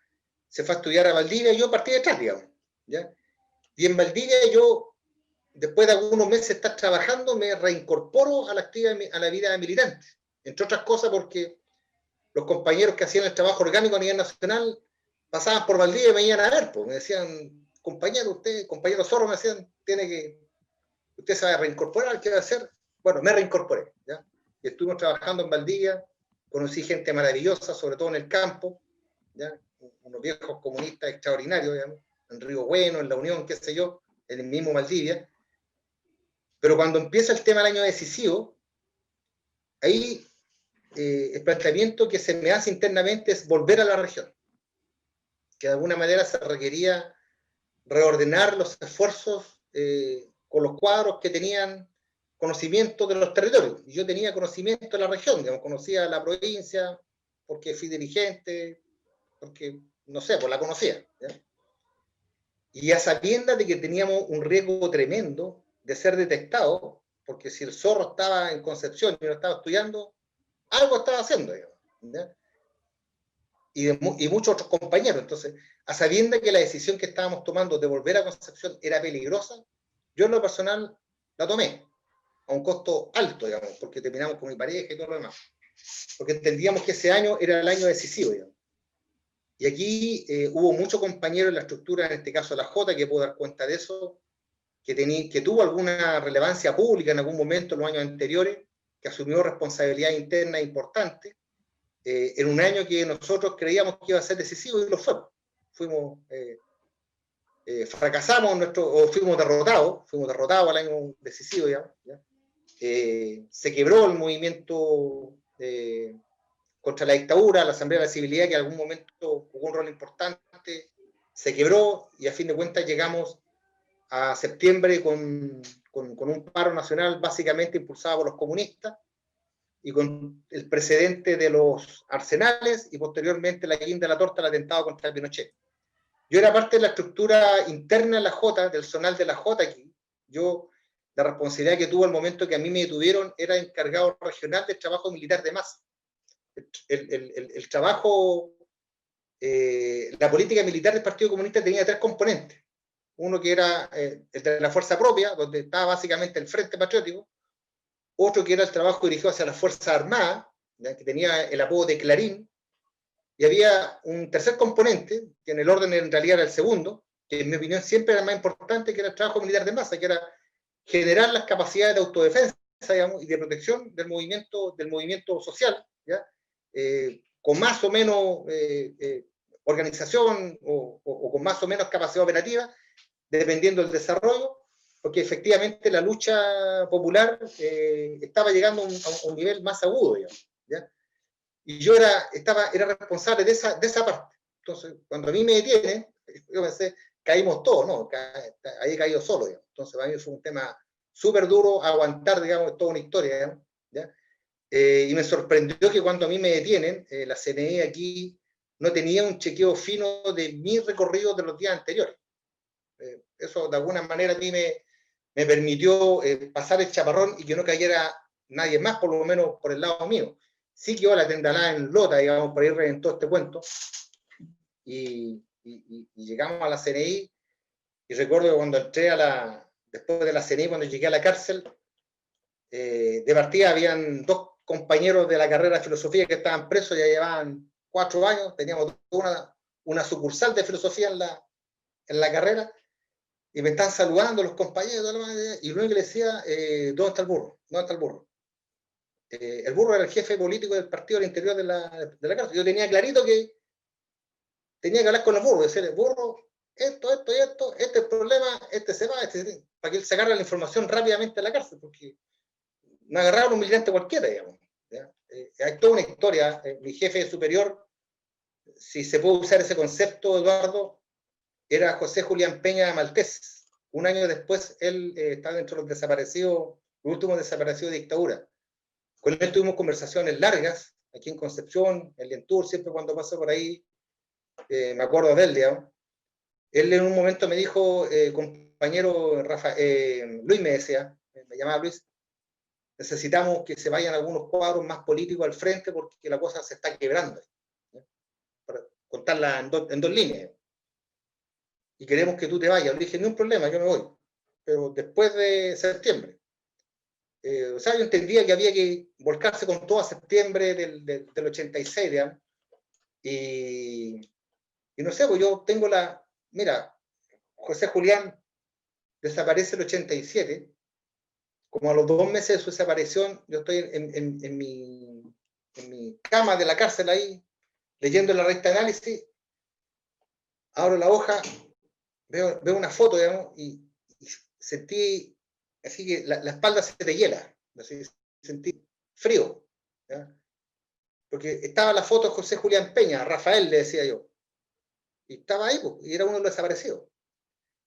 S2: se fue a estudiar a Valdivia y yo partí detrás, digamos. ¿Ya? Y en Valdivia yo, después de algunos meses de estar trabajando, me reincorporo a la vida militante, entre otras cosas porque los compañeros que hacían el trabajo orgánico a nivel nacional pasaban por Valdivia y me iban a ver, pues me decían: compañero Zorro, me decían, usted se va a reincorporar, ¿qué va a hacer? Bueno, me reincorporé, ¿ya? Y estuvimos trabajando en Valdivia, conocí gente maravillosa, sobre todo en el campo, ¿ya? Unos viejos comunistas extraordinarios, digamos, en Río Bueno, en La Unión, qué sé yo, en el mismo Valdivia. Pero cuando empieza el tema del año decisivo, ahí el planteamiento que se me hace internamente es volver a la región, que de alguna manera se requería reordenar los esfuerzos con los cuadros que tenían conocimiento de los territorios. Y yo tenía conocimiento de la región, digamos, conocía la provincia porque fui dirigente, porque, no sé, pues la conocía. ¿Ya? Y a sabiendas de que teníamos un riesgo tremendo de ser detectado, porque si el Zorro estaba en Concepción y no estaba estudiando, algo estaba haciendo, digamos, ¿ya? Y muchos otros compañeros. Entonces, a sabiendas que la decisión que estábamos tomando de volver a Concepción era peligrosa, yo en lo personal la tomé, a un costo alto, digamos, porque terminamos con mi pareja y todo lo demás. Porque entendíamos que ese año era el año decisivo, digamos. Y aquí hubo muchos compañeros en la estructura, en este caso la J, que puedo dar cuenta de eso, que tuvo alguna relevancia pública en algún momento en los años anteriores, que asumió responsabilidad interna importante, en un año que nosotros creíamos que iba a ser decisivo, y lo fue. Fracasamos, o fuimos derrotados al año decisivo, ¿ya? Se quebró el movimiento contra la dictadura, la Asamblea de la Civilidad, que en algún momento jugó un rol importante, se quebró, y a fin de cuentas llegamos a septiembre con un paro nacional básicamente impulsado por los comunistas, y con el precedente de los arsenales, y posteriormente la guinda de la torta, el atentado contra Pinochet. Yo era parte de la estructura interna de la J, del zonal de la J aquí. La responsabilidad que tuve al momento que a mí me detuvieron era encargado regional del trabajo militar de masa. El trabajo, la política militar del Partido Comunista tenía 3 componentes. Uno que era el de la fuerza propia, donde estaba básicamente el Frente Patriótico. Otro que era el trabajo dirigido hacia las Fuerzas Armadas, ¿ya? Que tenía el apodo de Clarín. Y había un tercer componente, que en el orden en realidad era el segundo, que en mi opinión siempre era más importante, que era el trabajo militar de masa, que era generar las capacidades de autodefensa, digamos, y de protección del movimiento social, ¿ya? con más o menos organización o con más o menos capacidad operativa, dependiendo del desarrollo, porque efectivamente la lucha popular estaba llegando a un nivel más agudo, digamos, ¿ya? Y yo era responsable de esa parte. Entonces, cuando a mí me detienen, yo pensé, caímos todos, ¿no? Ahí he caído solo, digamos. Entonces, para mí fue un tema súper duro aguantar, digamos, toda una historia, digamos, ¿ya? Y me sorprendió que cuando a mí me detienen, la CNI aquí no tenía un chequeo fino de mi recorrido de los días anteriores. Eso de alguna manera a mí me permitió pasar el chaparrón y que no cayera nadie más, por lo menos por el lado mío. Sí que yo la tendrá en Lota, digamos, por ahí reventó este cuento, y llegamos a la CNI, y recuerdo que cuando entré después de la CNI, cuando llegué a la cárcel, de partida habían 2 compañeros de la carrera de filosofía que estaban presos, ya llevaban 4 años, teníamos una sucursal de filosofía en la carrera, y me están saludando los compañeros, y luego le decía, ¿dónde está el burro? ¿Dónde está el burro? El burro era el jefe político del partido al interior de la cárcel. Yo tenía clarito que tenía que hablar con el burro, decirle, burro, esto, este es el problema, este se va, para que él sacara la información rápidamente de la cárcel, porque me agarraron un migrante cualquiera, digamos. Hay toda una historia. Mi jefe superior, si se puede usar ese concepto, Eduardo, era José Julián Peña Maltés. Un año después, él estaba dentro de los desaparecidos, los últimos desaparecidos de dictadura. Con él tuvimos conversaciones largas, aquí en Concepción, en Lientur, siempre cuando paso por ahí, me acuerdo de él, digamos. Él en un momento me dijo, compañero Luis me decía, me llamaba Luis, necesitamos que se vayan algunos cuadros más políticos al frente porque la cosa se está quebrando, ¿no? Para contarla en 2 líneas. Y queremos que tú te vayas. Le dije, no hay un problema, yo me voy. Pero después de septiembre. O sea, yo entendía que había que volcarse con todo a septiembre del 86, digamos. Y no sé, pues yo tengo mira, José Julián desaparece el 87. Como a los 2 meses de su desaparición, yo estoy en mi cama de la cárcel ahí, leyendo la revista de análisis, abro la hoja, veo una foto, digamos, y sentí así que la espalda se te hiela, así, sentí frío, ¿ya? Porque estaba la foto de José Julián Peña, Rafael le decía yo, y estaba ahí, pues, y era uno de los desaparecidos.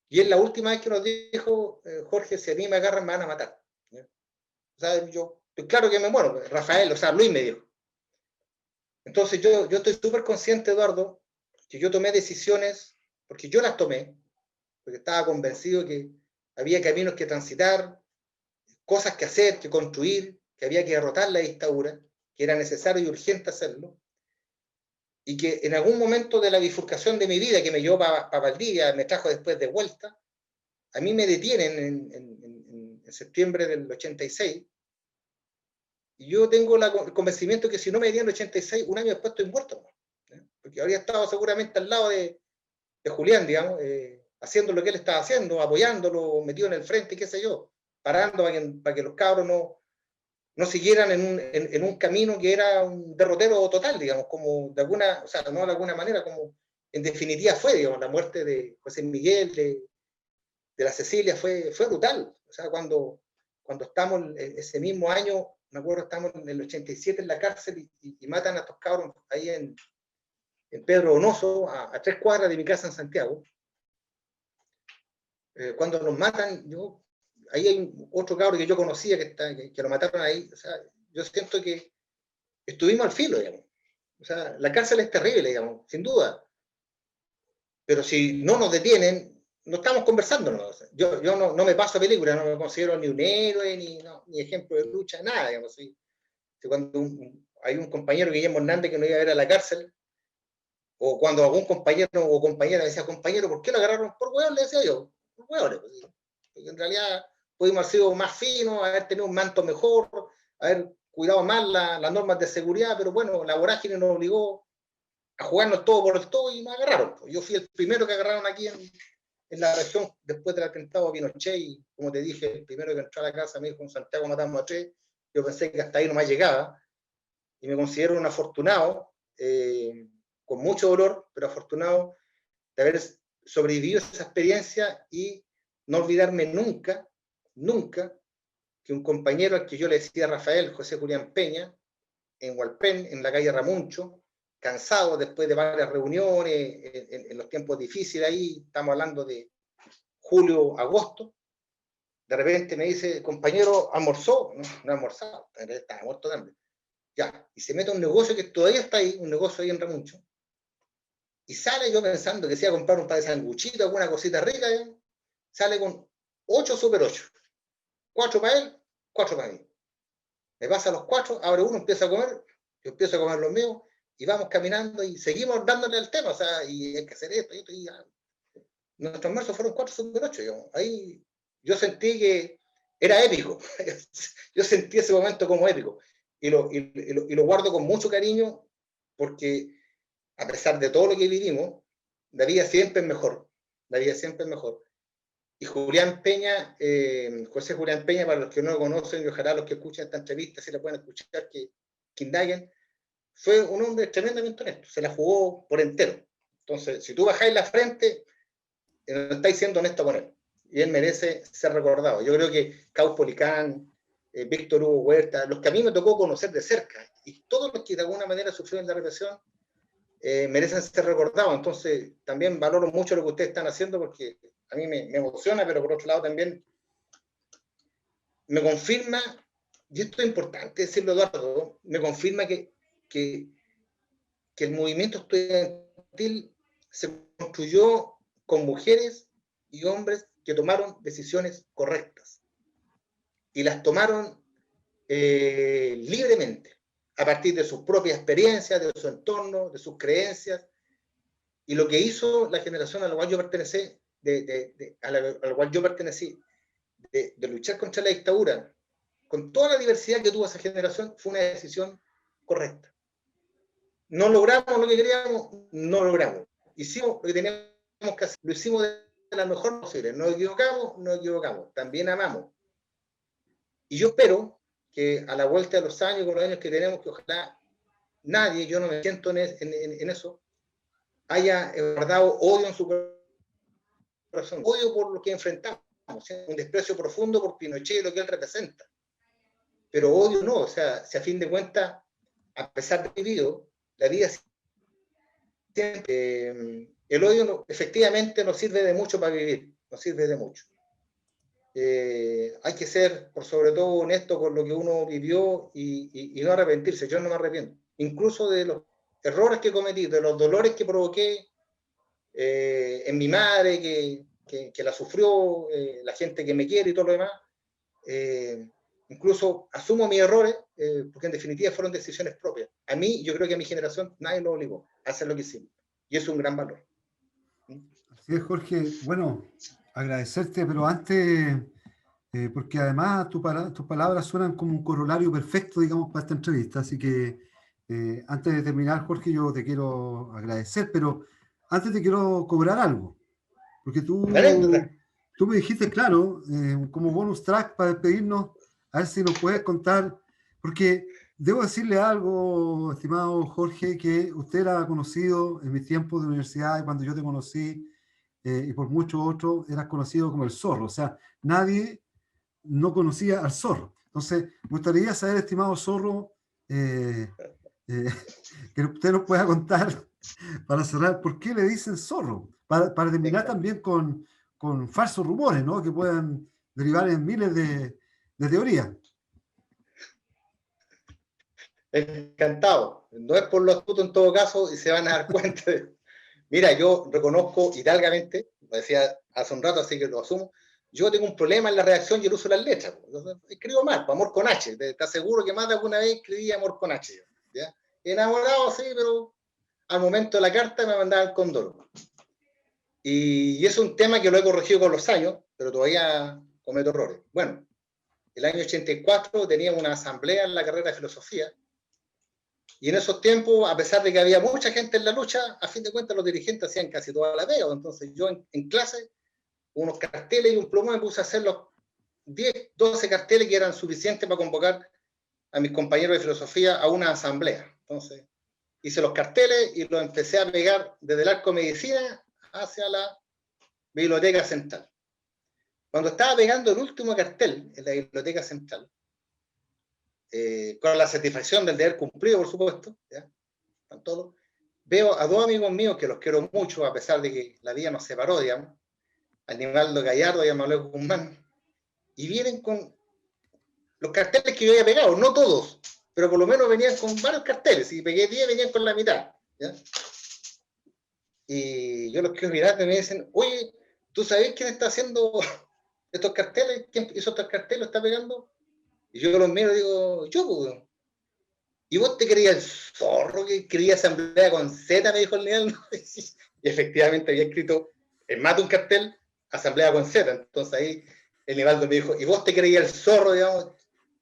S2: Y es la última vez que nos dijo, Jorge, si a mí me agarran me van a matar, ¿ya? O sea, yo estoy claro que me muero, Rafael, o sea, Luis me dijo. Entonces yo estoy súper consciente, Eduardo, que yo tomé decisiones, porque yo las tomé, porque estaba convencido que había caminos que transitar, cosas que hacer, que construir, que había que derrotar la dictadura, que era necesario y urgente hacerlo, y que en algún momento de la bifurcación de mi vida, que me llevó para Valdivia, me trajo después de vuelta, a mí me detienen en septiembre del 86, y yo tengo el convencimiento que si no me detienen en el 86, un año después estoy muerto, ¿no? Porque habría estado seguramente al lado de Julián, digamos, haciendo lo que él estaba haciendo, apoyándolo, metido en el frente, qué sé yo, parando para que los cabros no siguieran en un camino que era un derrotero total, digamos, como de alguna, o sea, no de alguna manera, como en definitiva fue, digamos, la muerte de José Miguel, de la Cecilia, fue brutal. O sea, cuando estamos ese mismo año, me acuerdo, estamos en el 87 en la cárcel y matan a estos cabros ahí en Pedro Donoso, a 3 cuadras de mi casa en Santiago. Cuando los matan, ahí hay otro cabro que yo conocía que lo mataron ahí. O sea, yo siento que estuvimos al filo, digamos. O sea, la cárcel es terrible, digamos, sin duda. Pero si no nos detienen, no estamos conversando, ¿no? O sea, yo no me paso película, no me considero ni un héroe, ni ejemplo de lucha, nada, digamos. Si cuando hay un compañero, Guillermo Hernández, que no iba a ver a la cárcel, o cuando algún compañero o compañera me decía, compañero, ¿por qué lo agarraron? Por hueón, le decía yo, por hueón. Porque en realidad pudimos haber sido más finos, haber tenido un manto mejor, haber cuidado más las normas de seguridad, pero bueno, la vorágine nos obligó a jugarnos todo por el todo y me agarraron. Yo fui el primero que agarraron aquí en la región después del atentado a Pinochet, y como te dije, el primero que entró a la casa me dijo, en Santiago matamos a 3, yo pensé que hasta ahí nomás llegaba, y me considero un afortunado, con mucho dolor, pero afortunado de haber sobrevivido esa experiencia y no olvidarme nunca, nunca, que un compañero al que yo le decía Rafael, José Julián Peña, en Hualpén, en la calle Ramuncho, cansado después de varias reuniones, en los tiempos difíciles ahí, estamos hablando de julio, agosto, de repente me dice, compañero, ¿almorzó? No, no he almorzado, estaba muerto de hambre. Ya, y se mete a un negocio que todavía está ahí, un negocio ahí en Ramuncho, y sale yo pensando que se iba a comprar un par de sanguchitos, alguna cosita rica, sale con 8 Super 8, 4 para él, 4 para mí. Me pasa los 4, abre uno, empieza a comer, yo empiezo a comer los míos, y vamos caminando y seguimos dándole al tema, o sea, y hay que hacer esto, y ya. Nuestros almuerzos fueron 4 Super 8, digamos. Ahí yo sentí que era épico, yo sentí ese momento como épico, y lo guardo con mucho cariño, porque a pesar de todo lo que vivimos, la vida siempre es mejor, la vida siempre es mejor. Y Julián Peña, José Julián Peña, para los que no lo conocen, y ojalá los que escuchen esta entrevista, si la pueden escuchar, que indaguen, fue un hombre tremendamente honesto, se la jugó por entero. Entonces, si tú bajáis la frente, no estáis siendo honesto con él, y él merece ser recordado. Yo creo que Caupolicán, Víctor Hugo Huerta, los que a mí me tocó conocer de cerca, y todos los que de alguna manera sufrieron la represión, merecen ser recordados. Entonces, también valoro mucho lo que ustedes están haciendo, porque a mí me emociona, pero por otro lado también me confirma, y esto es importante decirlo, Eduardo, me confirma que el movimiento estudiantil se construyó con mujeres y hombres que tomaron decisiones correctas, y las tomaron libremente, a partir de sus propias experiencias, de su entorno, de sus creencias. Y lo que hizo la generación a la cual yo pertenecí, a la cual yo pertenecí, de luchar contra la dictadura, con toda la diversidad que tuvo esa generación, fue una decisión correcta. No logramos lo que queríamos, no logramos. Hicimos lo que teníamos que hacer, lo hicimos de la mejor posible. Nos equivocamos, también amamos. Y yo espero que a la vuelta de los años, con los años que tenemos, que ojalá nadie, yo no me siento en eso, haya guardado odio en su corazón, odio por lo que enfrentamos, un desprecio profundo por Pinochet y lo que él representa. Pero odio no, o sea, si a fin de cuentas, a pesar de vivido, la vida siempre, el odio no, efectivamente no sirve de mucho para vivir, no sirve de mucho. Hay que ser, por sobre todo, honesto con lo que uno vivió y no arrepentirse. Yo no me arrepiento, incluso de los errores que cometí, de los dolores que provoqué en mi madre, que la sufrió, la gente que me quiere y todo lo demás. Incluso asumo mis errores, porque en definitiva fueron decisiones propias. A mí, yo creo que a mi generación nadie nos obligó a hacer lo que hicimos, y es un gran valor.
S1: Así es, Jorge. Bueno, agradecerte, pero antes, porque además tus palabras suenan como un corolario perfecto, digamos, para esta entrevista. Así que antes de terminar, Jorge, yo te quiero agradecer, pero antes te quiero cobrar algo, porque tú me dijiste, claro, como bonus track para despedirnos, a ver si nos puedes contar, porque debo decirle algo, estimado Jorge, que usted era conocido en mis tiempos de universidad y cuando yo te conocí, y por muchos otros, eras conocido como el Zorro. O sea, nadie no conocía al Zorro. Entonces, me gustaría saber, estimado Zorro, que usted nos pueda contar, para cerrar, por qué le dicen Zorro, para terminar también con falsos rumores, ¿no?, que puedan derivar en miles de teorías.
S2: Encantado. No es por lo astuto en todo caso, y se van a dar cuenta. Mira, yo reconozco hidalgamente, lo decía hace un rato, así que lo asumo, yo tengo un problema en la redacción y el uso de las letras. Escribo mal, amor con H. Te aseguro que más de alguna vez escribí amor con H. ¿Ya? Enamorado, sí, pero al momento de la carta me mandaban con dolo. Y es un tema que lo he corregido con los años, pero todavía cometo errores. Bueno, el año 84 teníamos una asamblea en la carrera de filosofía, y en esos tiempos, a pesar de que había mucha gente en la lucha, a fin de cuentas los dirigentes hacían casi toda la pega. Entonces yo en clase, unos carteles y un plumón, me puse a hacer los 10, 12 carteles que eran suficientes para convocar a mis compañeros de filosofía a una asamblea. Entonces, hice los carteles y los empecé a pegar desde el Arco Medicina hacia la Biblioteca Central. Cuando estaba pegando el último cartel en la Biblioteca Central, con la satisfacción del deber cumplido, por supuesto, ¿ya? Todos, veo a dos amigos míos que los quiero mucho, a pesar de que la vida nos separó, digamos, a Nivaldo Gallardo y a Manuel Guzmán, y vienen con los carteles que yo había pegado, no todos, pero por lo menos venían con varios carteles, si pegué 10 venían con la mitad, ¿ya? Y yo los quiero mirar y me dicen, oye, ¿tú sabes quién está haciendo estos carteles? ¿Quién hizo estos carteles? ¿Lo está pegando? Y yo los miro y digo, yo, pues. ¿Y vos te creías el zorro que creía asamblea con Z? Me dijo el nivel. Y efectivamente había escrito en más de un cartel, asamblea con Z. Entonces ahí el Nivaldo me dijo, ¿y vos te creías el zorro, digamos?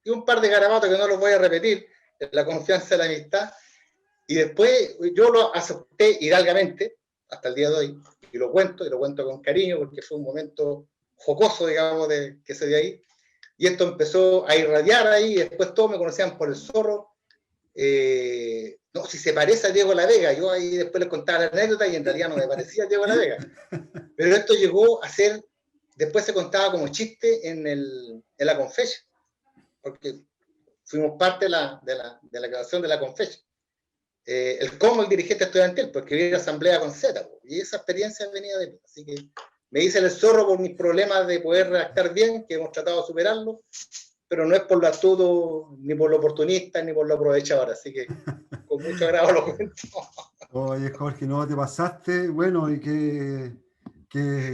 S2: Y un par de garabatos que no los voy a repetir, la confianza de la amistad. Y después yo lo acepté hidalgamente, hasta el día de hoy, y lo cuento con cariño, porque fue un momento jocoso, digamos, que se dio ahí. Y esto empezó a irradiar ahí, y después todos me conocían por el zorro. No, si se parece a Diego La Vega, yo ahí después les contaba la anécdota y en realidad no me parecía a Diego La Vega. Pero esto llegó a ser, después se contaba como chiste en la Confecha, porque fuimos parte de la creación de la Confecha. El como el dirigente estudiantil, porque vi la asamblea con Z, y esa experiencia venía de mí. Así que me hice el zorro por mis problemas de poder redactar bien, que hemos tratado de superarlo, pero no es por lo astuto, ni por lo oportunista, ni por lo aprovechador. Así que con mucho agrado lo cuento.
S1: Oye, Jorge, no te pasaste. Bueno, y que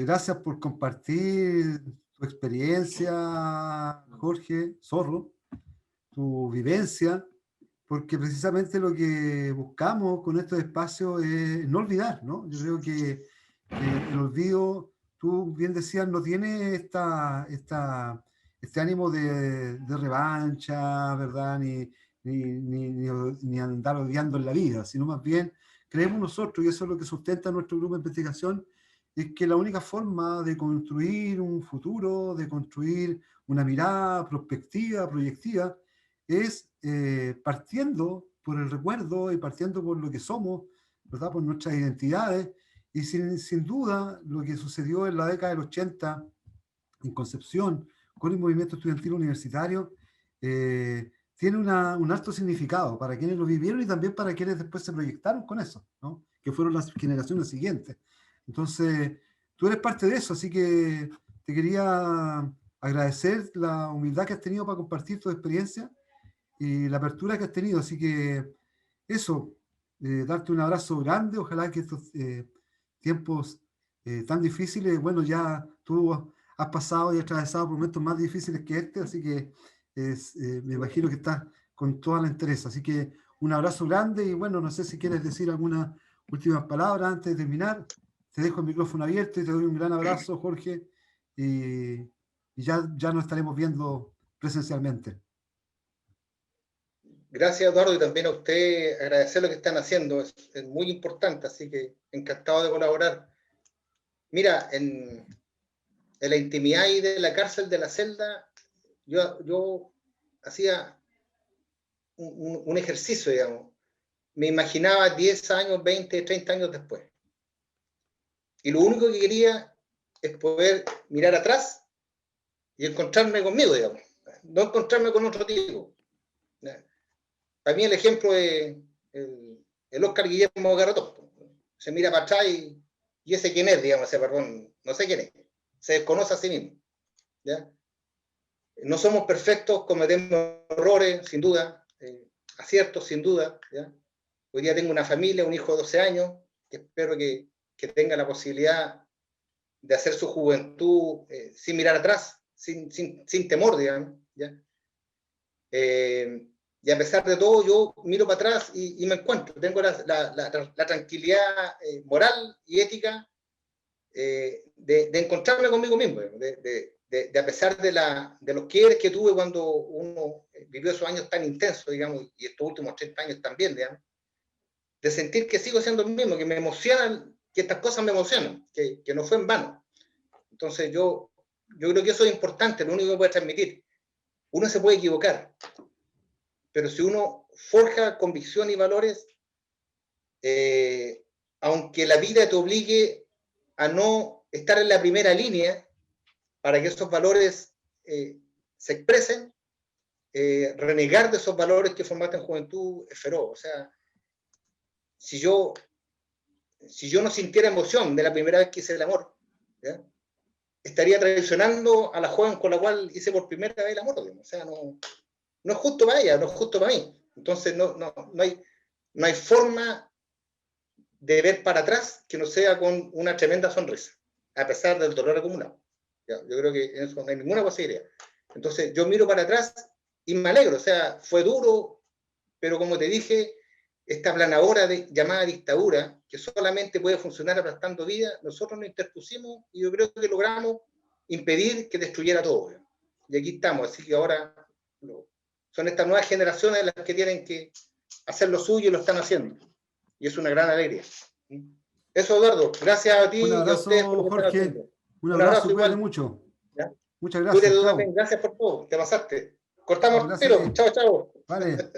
S1: gracias por compartir tu experiencia, Jorge Zorro, tu vivencia, porque precisamente lo que buscamos con estos espacios es no olvidar, ¿no? Yo creo que el olvido, tú bien decías, no tiene este ánimo de revancha, ¿verdad? Ni andar odiando en la vida, sino más bien creemos nosotros, y eso es lo que sustenta nuestro grupo de investigación, es que la única forma de construir un futuro, de construir una mirada prospectiva, proyectiva, es partiendo por el recuerdo y partiendo por lo que somos, ¿verdad? Por nuestras identidades, y sin duda lo que sucedió en la década del 80 en Concepción con el movimiento estudiantil universitario tiene un alto significado para quienes lo vivieron y también para quienes después se proyectaron con eso, ¿no? Que fueron las generaciones siguientes. Entonces, tú eres parte de eso, así que te quería agradecer la humildad que has tenido para compartir tu experiencia y la apertura que has tenido. Así que eso, darte un abrazo grande. Ojalá que estos tiempos tan difíciles, bueno, ya tú has pasado y atravesado por momentos más difíciles que este, así que me imagino que estás con toda la interés. Así que un abrazo grande y bueno, no sé si quieres decir algunas últimas palabras antes de terminar. Te dejo el micrófono abierto y te doy un gran abrazo, Jorge, y ya nos estaremos viendo presencialmente.
S2: Gracias, Eduardo, y también a usted agradecer lo que están haciendo, es muy importante, así que encantado de colaborar. Mira, en la intimidad y de la cárcel, de la celda, yo hacía un ejercicio, digamos. Me imaginaba 10 años, 20, 30 años después. Y lo único que quería es poder mirar atrás y encontrarme conmigo, digamos. No encontrarme con otro tipo. Para mí el ejemplo es el Oscar Guillermo Garatón. Se mira para atrás y ese quién es, digamos, ese perdón, no sé quién es. Se desconoce a sí mismo. ¿Ya? No somos perfectos, cometemos errores, sin duda, aciertos, sin duda. ¿Ya? Hoy día tengo una familia, un hijo de 12 años, que espero que tenga la posibilidad de hacer su juventud sin mirar atrás, sin temor, digamos. ¿Ya? Y a pesar de todo, yo miro para atrás y me encuentro. Tengo la tranquilidad moral y ética de encontrarme conmigo mismo, de a pesar de los quiebres que tuve cuando uno vivió esos años tan intensos, digamos, y estos últimos 30 años también, digamos, de sentir que sigo siendo el mismo, que me emocionan, que estas cosas me emocionan, que no fue en vano. Entonces yo creo que eso es importante, lo único que puede transmitir. Uno se puede equivocar, pero si uno forja convicción y valores, aunque la vida te obligue a no estar en la primera línea para que esos valores se expresen, renegar de esos valores que formaste en juventud es feroz. O sea, si yo no sintiera emoción de la primera vez que hice el amor, ¿ya?, estaría traicionando a la joven con la cual hice por primera vez el amor, digamos. O sea, no es justo para ella, no es justo para mí. Entonces no hay forma de ver para atrás que no sea con una tremenda sonrisa, a pesar del dolor acumulado. ¿Ya? Yo creo que en eso no hay ninguna posibilidad. Entonces yo miro para atrás y me alegro. O sea, fue duro, pero como te dije, esta planadora llamada dictadura, que solamente puede funcionar aplastando vida, nosotros nos interpusimos y yo creo que logramos impedir que destruyera todo. Y aquí estamos, así que ahora son estas nuevas generaciones las que tienen que hacer lo suyo y lo están haciendo. Y es una gran alegría. Eso, Eduardo, gracias a ti
S1: Un
S2: y a ustedes por
S1: abrazo,
S2: lo que están
S1: Jorge.
S2: haciendo.
S1: Un
S2: Un
S1: abrazo,
S2: abrazo
S1: cuídate
S2: igual.
S1: mucho.
S2: ¿Ya?
S1: Muchas
S2: Cuídate
S1: gracias,
S2: tú
S1: chao.
S2: también, gracias por todo, te pasaste.
S1: Chao,
S2: Cortamos el
S1: gracias a
S2: tiro,
S1: ti.
S2: chao, chao.
S1: Vale.